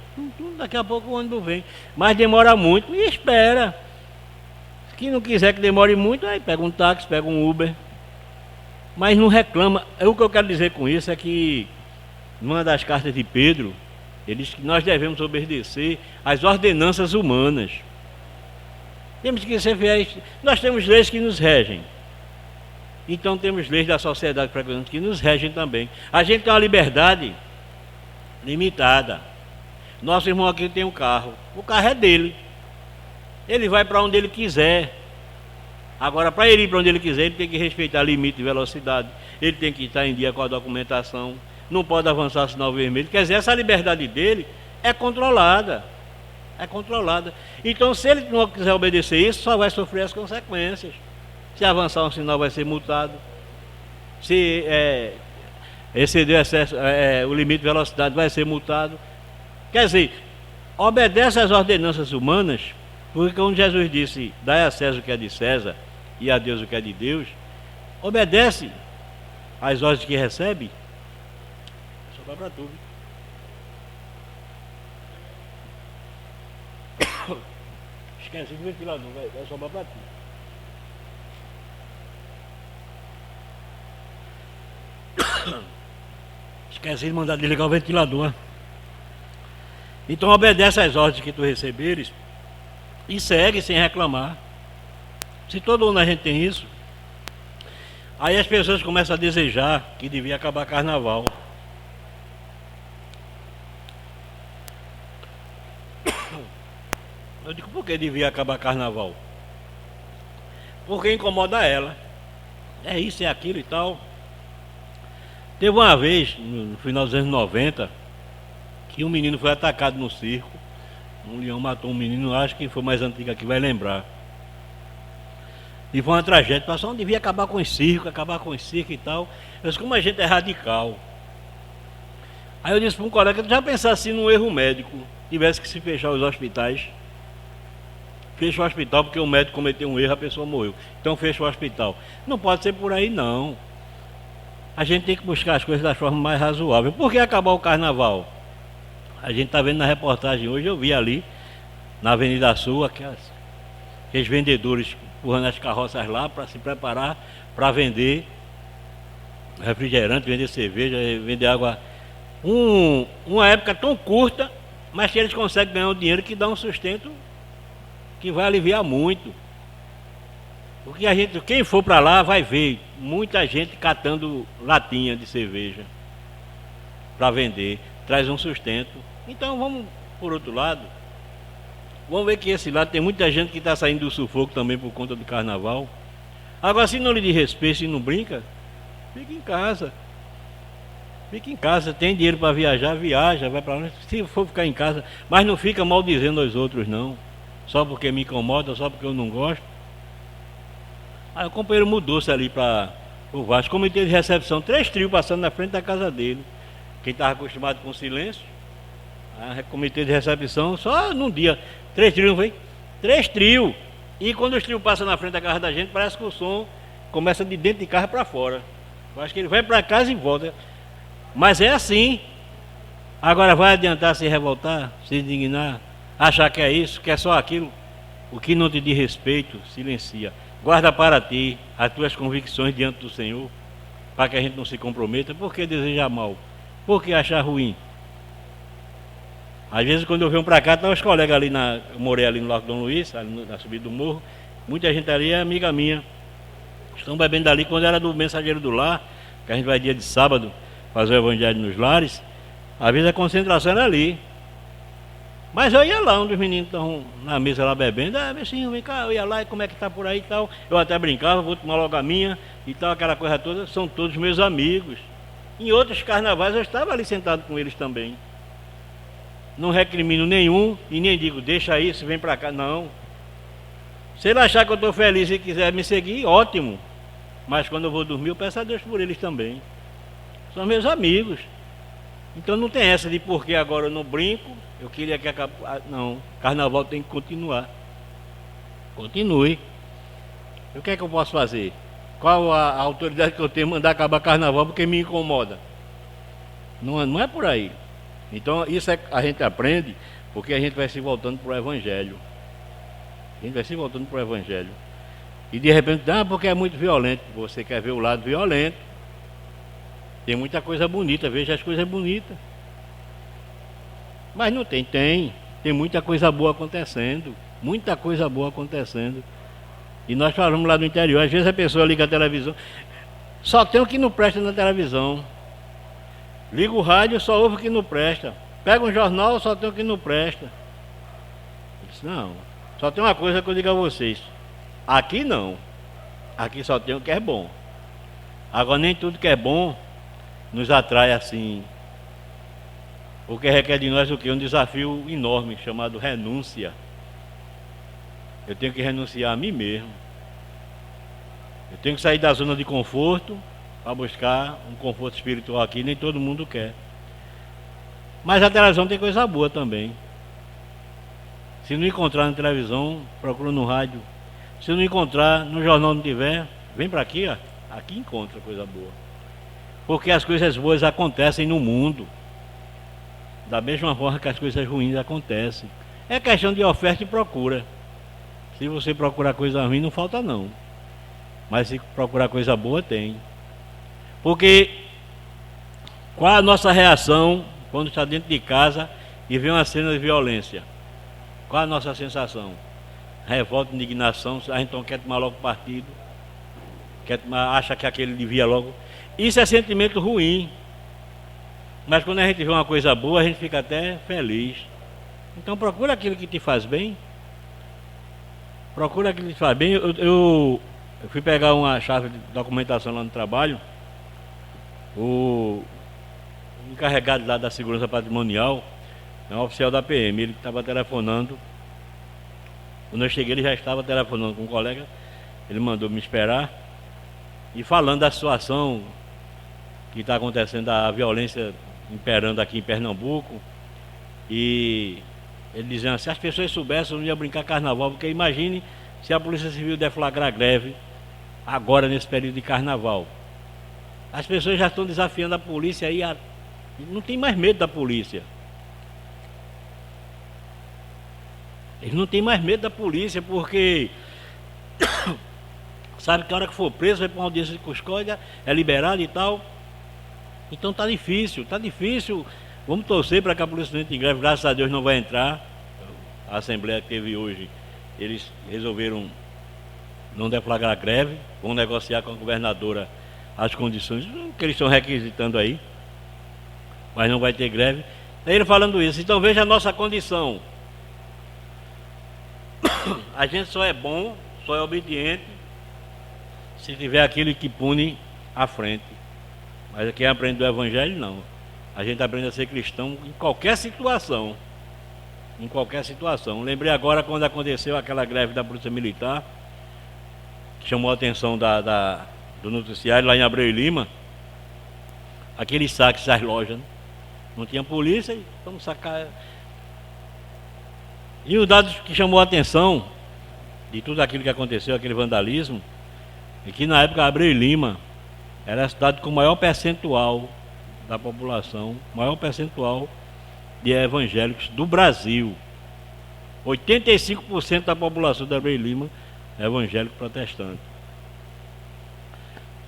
B: Daqui a pouco o ônibus vem. Mas demora muito e espera. Quem não quiser que demore muito, aí pega um táxi, pega um Uber. Mas não reclama. O que eu quero dizer com isso é que numa das cartas de Pedro, ele diz que nós devemos obedecer às ordenanças humanas. Temos que ser fiéis. Nós temos leis que nos regem. Então temos leis da sociedade que nos regem também. A gente tem uma liberdade limitada. Nosso irmão aqui tem um carro. O carro é dele. Ele vai para onde ele quiser. Agora, para ele ir para onde ele quiser, ele tem que respeitar limite de velocidade. Ele tem que estar em dia com a documentação. Não pode avançar sinal vermelho. Quer dizer, essa liberdade dele é controlada. É controlada. Então, se ele não quiser obedecer isso, só vai sofrer as consequências. Se avançar um sinal, vai ser multado. Se exceder o limite de velocidade, vai ser multado. Quer dizer, obedece às ordenanças humanas, porque quando Jesus disse, dai a César o que é de César e a Deus o que é de Deus, obedece às ordens que recebe. Só para tu. Esqueci do ventilador, vai sobrar para ti. Esqueci de mandar desligar o ventilador. Então obedece às ordens que tu receberes e segue sem reclamar. Se todo ano a gente tem isso, aí as pessoas começam a desejar que devia acabar carnaval. Eu digo, por que devia acabar carnaval? Porque incomoda ela. É isso, é aquilo e tal. Teve uma vez, no final dos anos 90, que um menino foi atacado no circo. Um leão matou um menino, acho que foi mais antigo aqui, vai lembrar. E foi uma tragédia. O pessoal devia acabar com o circo e tal. Eu disse, como a gente é radical. Aí eu disse para um colega, já pensasse num erro médico, tivesse que se fechar os hospitais. Fecha o hospital porque o médico cometeu um erro, a pessoa morreu. Então fecha o hospital. Não pode ser por aí não. A gente tem que buscar as coisas da forma mais razoável. Por que acabar o carnaval? A gente está vendo na reportagem hoje, eu vi ali, na Avenida Sul, aqueles vendedores empurrando as carroças lá para se preparar para vender refrigerante, vender cerveja, vender água. Uma época tão curta, mas que eles conseguem ganhar um dinheiro que dá um sustento que vai aliviar muito. Porque quem for para lá vai ver muita gente catando latinha de cerveja para vender, traz um sustento. Então vamos, por outro lado, vamos ver que esse lado tem muita gente que está saindo do sufoco também por conta do carnaval. Agora, se não lhe diz respeito, se não brinca, fica em casa. Fica em casa, tem dinheiro para viajar, viaja, vai para onde. Se for ficar em casa, mas não fica maldizendo aos outros não. Só porque me incomoda, só porque eu não gosto. Aí o companheiro mudou-se ali para o Vasco, comitê de recepção, 3 trios passando na frente da casa dele. Quem estava acostumado com silêncio, comitê de recepção, só num dia, 3 trios, não foi? 3 trios. E quando os trios passam na frente da casa da gente, parece que o som começa de dentro de casa para fora. Eu acho que ele vai para casa e volta. Mas é assim. Agora vai adiantar se revoltar, se indignar, achar que é isso, que é só aquilo. O que não te diz respeito, silencia. Guarda para ti as tuas convicções diante do Senhor, para que a gente não se comprometa. Por que desejar mal? Por que achar ruim? Às vezes quando eu venho para cá, estão os colegas ali, eu morei ali no Largo Dom Luiz, ali na subida do morro, muita gente ali é amiga minha. Estão bebendo ali quando era do Mensageiro do Lar, que a gente vai dia de sábado fazer o evangelho nos lares. Às vezes a concentração era ali. Mas eu ia lá, onde os meninos estavam na mesa lá bebendo, assim, vem cá, eu ia lá, e como é que tá por aí e tal. Eu até brincava, vou tomar logo a minha e tal, aquela coisa toda, são todos meus amigos. Em outros carnavais eu estava ali sentado com eles também. Não recrimino nenhum e nem digo, deixa isso, vem pra cá, não. Se ele achar que eu estou feliz e quiser me seguir, ótimo. Mas quando eu vou dormir, eu peço a Deus por eles também. São meus amigos. Então não tem essa de porque agora eu não brinco, eu queria que acabe. Não, carnaval tem que continuar. Continue. E o que é que eu posso fazer? Qual a autoridade que eu tenho de mandar acabar carnaval porque me incomoda? Não é por aí. Então isso a gente aprende porque a gente vai se voltando para o Evangelho. A gente vai se voltando para o Evangelho. E de repente, porque é muito violento. Você quer ver o lado violento. Tem muita coisa bonita, veja as coisas bonitas. Mas não tem, tem muita coisa boa acontecendo. Muita coisa boa acontecendo. E nós falamos lá no interior, às vezes a pessoa liga a televisão, só tem o que não presta na televisão. Liga o rádio, só ouve o que não presta. Pega um jornal, só tem o que não presta. Eu disse, não, só tem uma coisa que eu digo a vocês. Aqui não. Aqui só tem o que é bom. Agora nem tudo que é bom nos atrai assim. O que requer de nós o quê? Um desafio enorme chamado renúncia. Eu tenho que renunciar a mim mesmo. Eu tenho que sair da zona de conforto para buscar um conforto espiritual aqui, nem todo mundo quer. Mas a televisão tem coisa boa também. Se não encontrar na televisão, procura no rádio. Se não encontrar, no jornal não tiver, vem para aqui, ó. Aqui encontra coisa boa. Porque as coisas boas acontecem no mundo. Da mesma forma que as coisas ruins acontecem. É questão de oferta e procura. Se você procurar coisa ruim, não falta não. Mas se procurar coisa boa, tem. Porque qual a nossa reação quando está dentro de casa e vê uma cena de violência? Qual a nossa sensação? Revolta, indignação, a gente então quer tomar logo partido, acha que aquele devia logo. Isso é sentimento ruim. Mas quando a gente vê uma coisa boa, a gente fica até feliz. Então procura aquilo que te faz bem. Procura aquilo que te faz bem. Eu fui pegar uma chave de documentação lá no trabalho. O encarregado lá da segurança patrimonial é um oficial da PM. Ele estava telefonando. Quando eu cheguei, ele já estava telefonando com um colega. Ele mandou me esperar. E falando da situação que está acontecendo, a violência imperando aqui em Pernambuco. E ele dizendo assim, se as pessoas soubessem, não ia brincar carnaval, porque imagine se a Polícia Civil deflagrar greve agora nesse período de carnaval. As pessoas já estão desafiando a polícia aí, não tem mais medo da polícia. Eles não têm mais medo da polícia, porque sabe que a hora que for preso, vai para uma audiência de custódia, é liberado e tal. Então tá difícil. Vamos torcer para que a polícia não entre em greve, graças a Deus não vai entrar. A assembleia que teve hoje, eles resolveram não deflagrar a greve, vão negociar com a governadora as condições que eles estão requisitando aí, mas não vai ter greve. É ele falando isso. Então veja a nossa condição. A gente só é bom, só é obediente se tiver aquele que pune à frente. Mas quem aprende do Evangelho, não. A gente aprende a ser cristão em qualquer situação. Em qualquer situação. Lembrei agora quando aconteceu aquela greve da Polícia Militar, que chamou a atenção do noticiário lá em Abreu e Lima. Aqueles saques das lojas, né? Não tinha polícia e vamos sacar. E o dado que chamou a atenção de tudo aquilo que aconteceu, aquele vandalismo, é que na época Abreu e Lima era a cidade com o maior percentual da população, maior percentual de evangélicos do Brasil. 85% da população de Abreu e Lima é evangélico protestante.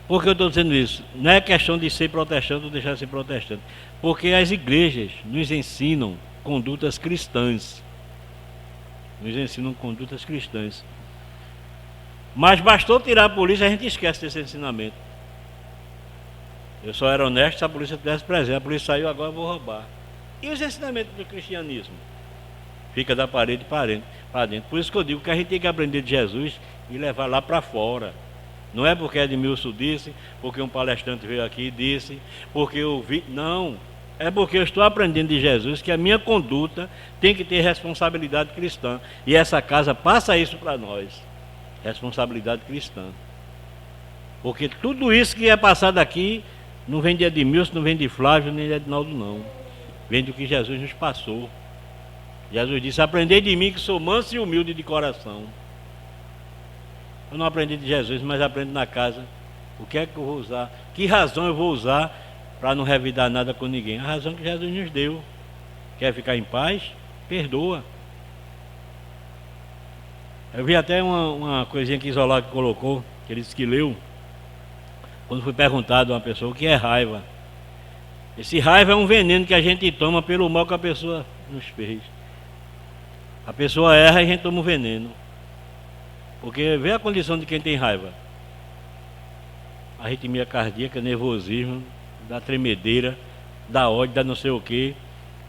B: Por que eu estou dizendo isso? Não é questão de ser protestante ou deixar de ser protestante. Porque as igrejas nos ensinam condutas cristãs. Nos ensinam condutas cristãs. Mas bastou tirar a polícia, a gente esquece desse ensinamento. Eu só era honesto se a polícia tivesse presente. A polícia saiu, agora eu vou roubar. E os ensinamentos do cristianismo? fica da parede para dentro. Por isso que eu digo que a gente tem que aprender de Jesus e levar lá para fora. Não é porque Edmilson disse, porque um palestrante veio aqui e disse, porque eu vi. Não. É porque eu estou aprendendo de Jesus que a minha conduta tem que ter responsabilidade cristã. E essa casa passa isso para nós. Responsabilidade cristã. Porque tudo isso que é passado aqui não vem de Edmilson, não vem de Flávio, nem de Edinaldo, não. Vem do que Jesus nos passou. Jesus disse: aprendei de mim que sou manso e humilde de coração. Eu não aprendi de Jesus, mas aprendo na casa. O que é que eu vou usar? Que razão eu vou usar para não revidar nada com ninguém? A razão que Jesus nos deu. Quer ficar em paz? Perdoa. Eu vi até uma coisinha que Isolado colocou, que ele disse que leu, quando foi perguntado a uma pessoa o que é raiva. Esse raiva é um veneno que a gente toma pelo mal que a pessoa nos fez. A pessoa erra e a gente toma o veneno. Porque vê a condição de quem tem raiva: arritmia cardíaca, nervosismo, dá tremedeira, dá ódio, dá não sei o que.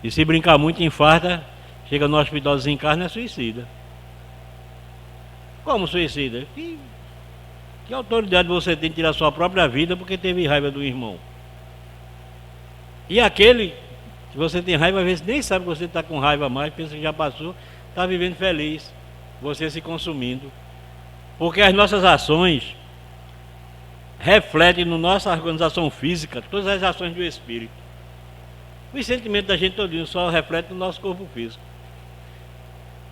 B: E se brincar muito, infarta, chega no hospital, desencarna, é suicida. Como suicida? Que autoridade você tem de tirar sua própria vida porque teve raiva do irmão? E aquele que você tem raiva, às vezes nem sabe que você está com raiva mais, pensa que já passou, está vivendo feliz, você se consumindo. Porque as nossas ações refletem na nossa organização física todas as ações do espírito. Os sentimentos da gente todinho só refletem no nosso corpo físico.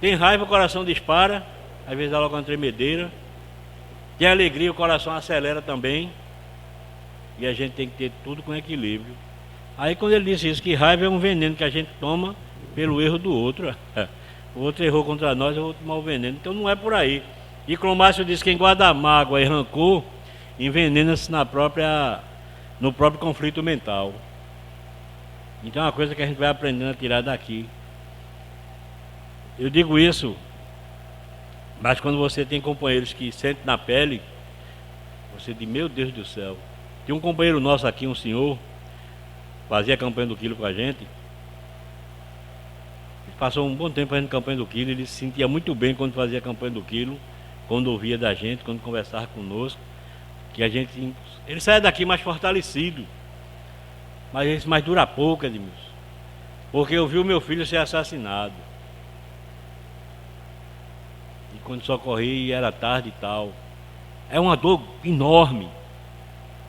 B: Tem raiva, o coração dispara, às vezes dá logo uma tremedeira. Tem alegria, o coração acelera também. E a gente tem que ter tudo com equilíbrio. Aí quando ele disse isso, que raiva é um veneno que a gente toma pelo erro do outro. O outro errou contra nós, eu vou tomar o veneno. Então não é por aí. E Cromácio diz que quem guarda mágoa e rancor envenena-se no próprio conflito mental. Então é uma coisa que a gente vai aprendendo a tirar daqui. Eu digo isso, mas quando você tem companheiros que sentem na pele, você diz: meu Deus do céu. Tem um companheiro nosso aqui, um senhor, fazia a campanha do quilo com a gente. Ele passou um bom tempo fazendo campanha do quilo. Ele se sentia muito bem quando fazia a campanha do quilo, quando ouvia da gente, quando conversava conosco, que a gente, ele saia daqui mais fortalecido. Mas isso mais dura pouco, Edmilson, porque eu vi o meu filho ser assassinado. E quando socorri era tarde e tal. É uma dor enorme.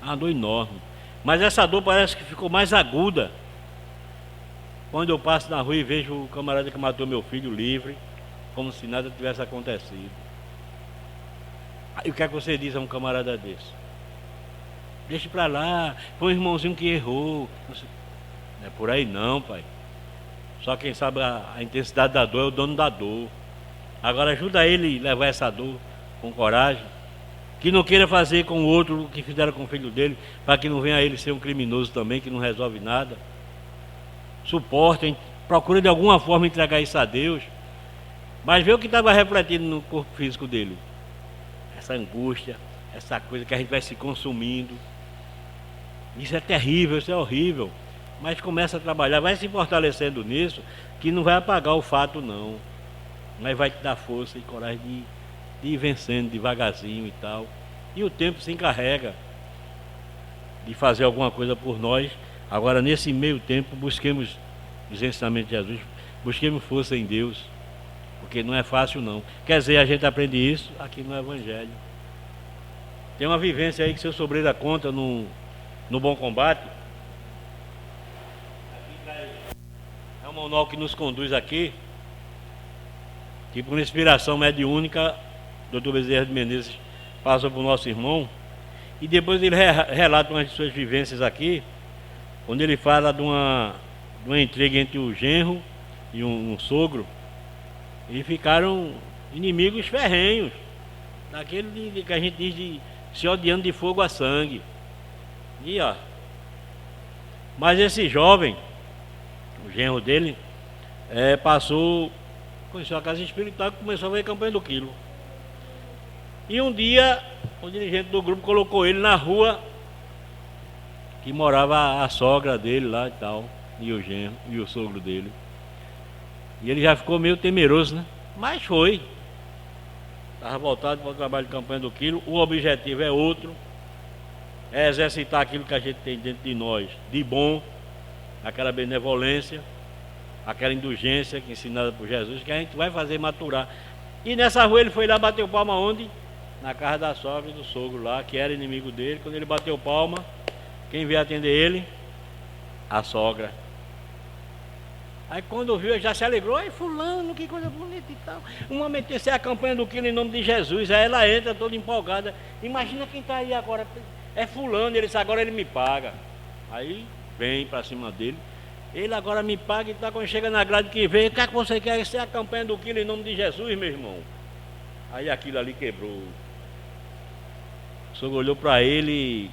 B: É uma dor enorme. Mas essa dor parece que ficou mais aguda quando eu passo na rua e vejo o camarada que matou meu filho livre, como se nada tivesse acontecido. Aí o que é que você diz a um camarada desse? Deixa pra lá, foi um irmãozinho que errou. Não é por aí não, pai. Só quem sabe a intensidade da dor é o dono da dor. Agora ajuda ele a levar essa dor com coragem. Que não queira fazer com o outro o que fizeram com o filho dele, para que não venha ele ser um criminoso também, que não resolve nada. Suportem, procure de alguma forma entregar isso a Deus. Mas vê o que estava refletindo no corpo físico dele. Essa angústia, essa coisa que a gente vai se consumindo. Isso é terrível, isso é horrível. Mas começa a trabalhar, vai se fortalecendo nisso, que não vai apagar o fato não. Mas vai te dar força e coragem de ir vencendo devagarzinho e tal. E o tempo se encarrega de fazer alguma coisa por nós. Agora nesse meio tempo busquemos os ensinamentos de Jesus, busquemos força em Deus, porque não é fácil não. Quer dizer, a gente aprende isso aqui no Evangelho. Tem uma vivência aí que seu Sobreira conta no Bom Combate. É um manual que nos conduz aqui, que por inspiração mediúnica, Dr. Bezerra de Menezes passou para o nosso irmão, e depois ele relata umas de suas vivências aqui, onde ele fala de uma intriga entre o genro e um sogro, e ficaram inimigos ferrenhos, daquele que a gente diz de se odiando de fogo a sangue. E ó, mas esse jovem, o genro dele, conheceu a casa espiritual e começou a ver a campanha do quilo. E um dia, o dirigente do grupo colocou ele na rua que morava a sogra dele lá e tal, e o genro, e o sogro dele. E ele já ficou meio temeroso, né? Mas foi. Estava voltado para o trabalho de campanha do quilo. O objetivo é outro. É exercitar aquilo que a gente tem dentro de nós de bom, aquela benevolência, aquela indulgência que é ensinada por Jesus, que a gente vai fazer maturar. E nessa rua ele foi lá, bateu palma onde? Na casa da sogra e do sogro lá, que era inimigo dele. Quando ele bateu palma, quem veio atender ele? A sogra. Aí quando viu, ele já se alegrou. Ai, fulano, que coisa bonita e tal. Um homem tem a campanha do quilo em nome de Jesus. Aí ela entra toda empolgada. Imagina quem está aí agora. É fulano, ele disse, agora ele me paga. Aí vem para cima dele. Ele agora me paga e tal. Quando chega na grade que vem, o que é que você quer? Isso é a campanha do quilo em nome de Jesus, meu irmão. Aí aquilo ali quebrou. O senhor olhou para ele,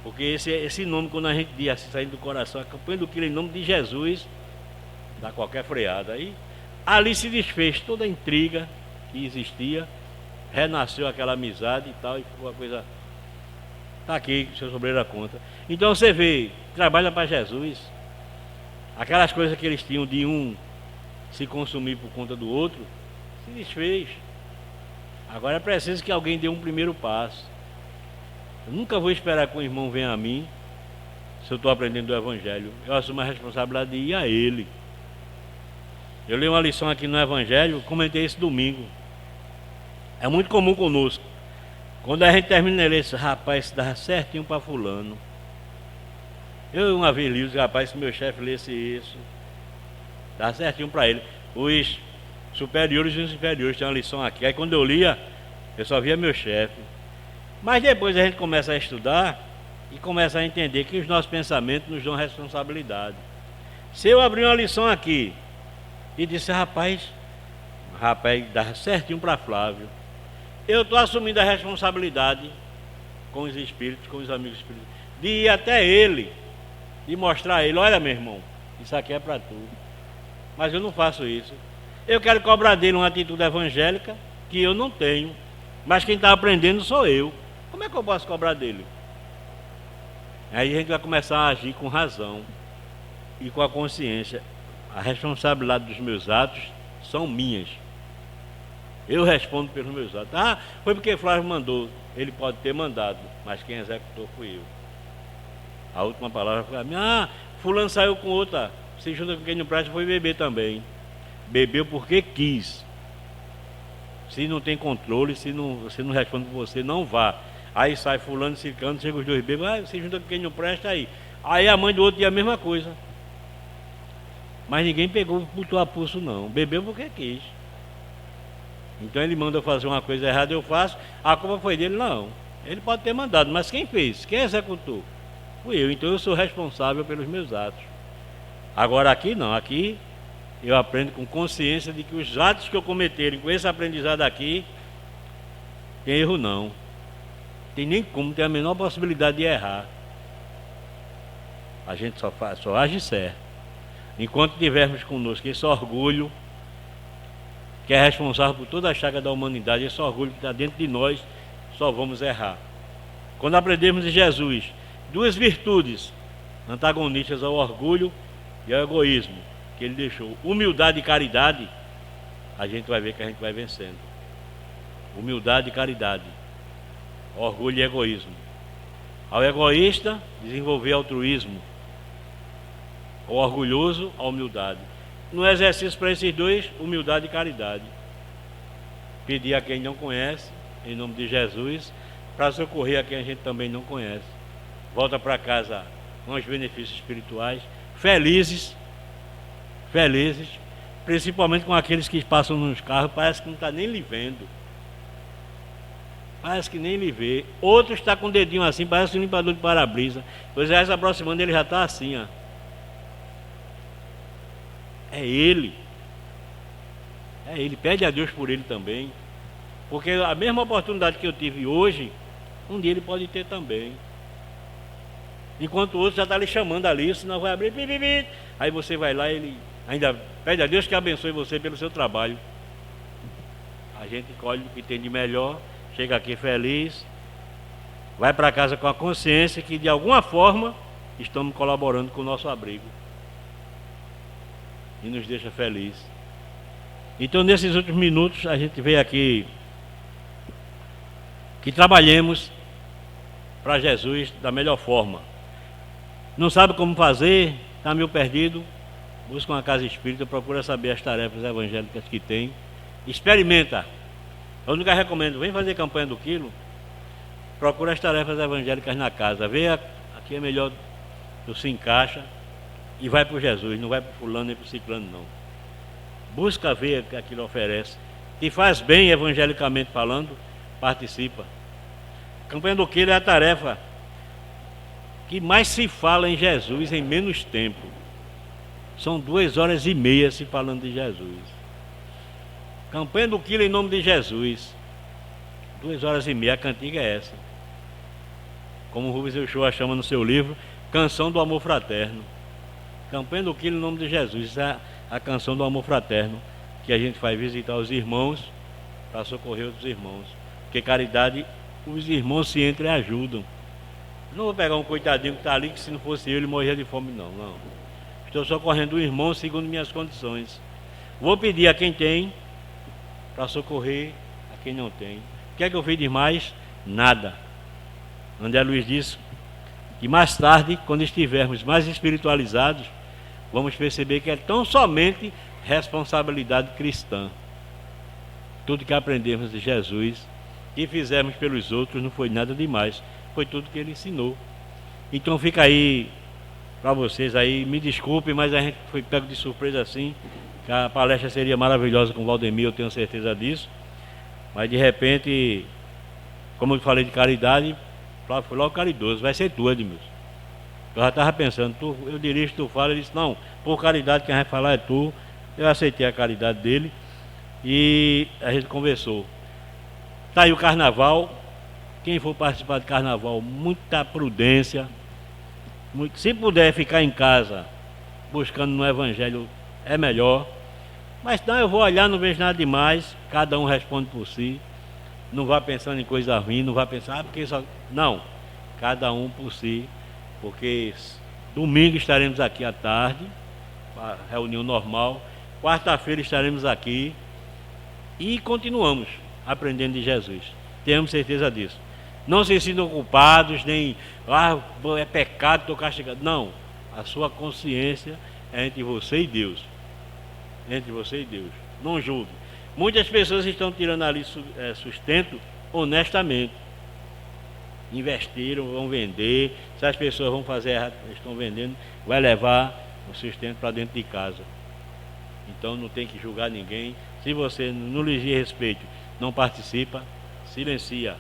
B: porque esse nome, quando a gente diz assim, saindo do coração, a campanha do quilo em nome de Jesus, dá qualquer freada. Aí ali se desfez toda a intriga que existia, renasceu aquela amizade e tal, e ficou a coisa. Está aqui, seu sobreira conta. Então você vê, trabalha para Jesus, aquelas coisas que eles tinham de um se consumir por conta do outro, se desfez. Agora é preciso que alguém dê um primeiro passo. Eu nunca vou esperar que um irmão venha a mim, se eu estou aprendendo do Evangelho. Eu assumo a responsabilidade de ir a ele. Eu li uma lição aqui no Evangelho, comentei esse domingo. É muito comum conosco. Quando a gente termina ele, esse rapaz, isso dá certinho para fulano. Eu uma vez li, rapaz, se meu chefe lesse isso, dá certinho para ele. Os superiores e os inferiores têm uma lição aqui. Aí quando eu lia, eu só via meu chefe. Mas depois a gente começa a estudar e começa a entender que os nossos pensamentos nos dão responsabilidade. Se eu abrir uma lição aqui e disser, rapaz, dá certinho para Flávio, eu estou assumindo a responsabilidade com os espíritos, com os amigos espíritos, de ir até ele e mostrar a ele, olha meu irmão, isso aqui é para tu. Mas eu não faço isso. Eu quero cobrar dele uma atitude evangélica que eu não tenho, mas quem está aprendendo sou eu. Como é que eu posso cobrar dele? Aí a gente vai começar a agir com razão e com a consciência. A responsabilidade dos meus atos são minhas. Eu respondo pelos meus atos. Ah, foi porque Flávio mandou. Ele pode ter mandado, mas quem executou fui eu. A última palavra foi a minha. Ah, fulano saiu com outra. Se junta com quem não presta, foi beber também. Bebeu porque quis. Se não tem controle, se não responde por você, não vá. Aí sai fulano, ciclano, chega os dois bêbados, ah, se junta com quem não presta aí. Aí a mãe do outro diz a mesma coisa. Mas ninguém pegou, botou a pulso não. Bebeu porque quis. Então ele manda eu fazer uma coisa errada, eu faço. A culpa foi dele? Não. Ele pode ter mandado, mas quem fez? Quem executou? Fui eu. Então eu sou responsável pelos meus atos. Agora aqui não. Aqui eu aprendo com consciência de que os atos que eu cometerem com esse aprendizado aqui, tem erro não. Tem nem como, tem a menor possibilidade de errar. A gente só age certo. Enquanto tivermos conosco esse orgulho, que é responsável por toda a chaga da humanidade, esse orgulho que está dentro de nós, só vamos errar. Quando aprendemos de Jesus duas virtudes antagonistas ao orgulho e ao egoísmo, que ele deixou, humildade e caridade, a gente vai ver que a gente vai vencendo. Humildade e caridade, orgulho e egoísmo. Ao egoísta, desenvolver altruísmo. Ao orgulhoso, a humildade. No exercício para esses dois, humildade e caridade. Pedir a quem não conhece, em nome de Jesus, para socorrer a quem a gente também não conhece. Volta para casa com os benefícios espirituais, felizes, principalmente com aqueles que passam nos carros, parece que não está nem lhe vendo. Parece que nem lhe vê. Outro está com o dedinho assim, parece um limpador de para-brisa. Pois é, se aproximando, ele já está assim, ó. É ele. É ele. Pede a Deus por ele também. Porque a mesma oportunidade que eu tive hoje, um dia ele pode ter também. Enquanto o outro já está lhe chamando ali, senão vai abrir. Aí você vai lá e ele ainda pede a Deus que abençoe você pelo seu trabalho. A gente colhe o que tem de melhor, chega aqui feliz, vai para casa com a consciência que de alguma forma estamos colaborando com o nosso abrigo. e nos deixa felizes. Então, nesses últimos minutos, a gente veio aqui que trabalhemos para Jesus da melhor forma. Não sabe como fazer, está meio perdido, busca uma casa espírita, procura saber as tarefas evangélicas que tem, experimenta. Eu nunca recomendo, vem fazer campanha do quilo, procura as tarefas evangélicas na casa, vê aqui é melhor, tu se encaixa e vai para Jesus, não vai para fulano nem para ciclano não. Busca ver o que aquilo oferece, te faz bem evangelicamente falando, participa. A campanha do quilo é a tarefa que mais se fala em Jesus em menos tempo. São 2h30 se falando de Jesus. Campanha do quilo em nome de Jesus. 2h30, a cantiga é essa. Como o Rubens Uchoa chama no seu livro, Canção do Amor Fraterno. Campanha do quilo em nome de Jesus. Isso é a canção do amor fraterno, que a gente vai visitar os irmãos para socorrer outros irmãos. Porque caridade, os irmãos se entreajudam. Não vou pegar um coitadinho que está ali, que se não fosse eu, ele morria de fome, não. Estou socorrendo o irmão segundo minhas condições. Vou pedir a quem tem, para socorrer a quem não tem. O que é que eu fiz de mais? Nada. André Luiz disse que mais tarde, quando estivermos mais espiritualizados, vamos perceber que é tão somente responsabilidade cristã. Tudo que aprendemos de Jesus e fizemos pelos outros não foi nada demais. Foi tudo que ele ensinou. Então fica aí para vocês aí, me desculpe, mas a gente foi pego de surpresa assim, que a palestra seria maravilhosa com o Valdemir, eu tenho certeza disso, mas de repente, como eu falei de caridade, foi logo caridoso, vai ser tu, Edmilson. Eu já estava pensando, eu dirijo, tu fala, ele disse, não, por caridade quem vai falar é tu. Eu aceitei a caridade dele e a gente conversou. Está aí o carnaval. Quem for participar de carnaval, muita prudência. Se puder ficar em casa, buscando no Evangelho, é melhor. Mas não, eu vou olhar, não vejo nada demais. Cada um responde por si. Não vá pensando em coisa ruim, não vá pensar, porque só... Não, cada um por si. Porque domingo estaremos aqui à tarde, para reunião normal. Quarta-feira estaremos aqui e continuamos aprendendo de Jesus. Temos certeza disso. Não se sintam culpados, nem é pecado, estou castigado. Não, a sua consciência é entre você e Deus. Entre você e Deus. Não julgue. Muitas pessoas estão tirando ali sustento honestamente. Investiram, vão vender. Se as pessoas vão fazer errado, estão vendendo, vai levar o sustento para dentro de casa. Então não tem que julgar ninguém. Se você não lhe diz respeito, não participa, silencia.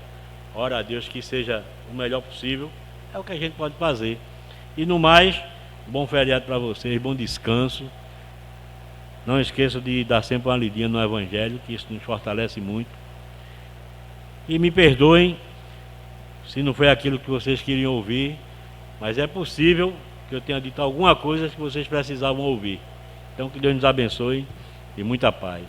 B: Ora a Deus que seja o melhor possível. É o que a gente pode fazer. E no mais, bom feriado para vocês, bom descanso. Não esqueçam de dar sempre uma lidinha no Evangelho, que isso nos fortalece muito. E me perdoem se não foi aquilo que vocês queriam ouvir, mas é possível que eu tenha dito alguma coisa que vocês precisavam ouvir. Então que Deus nos abençoe e muita paz.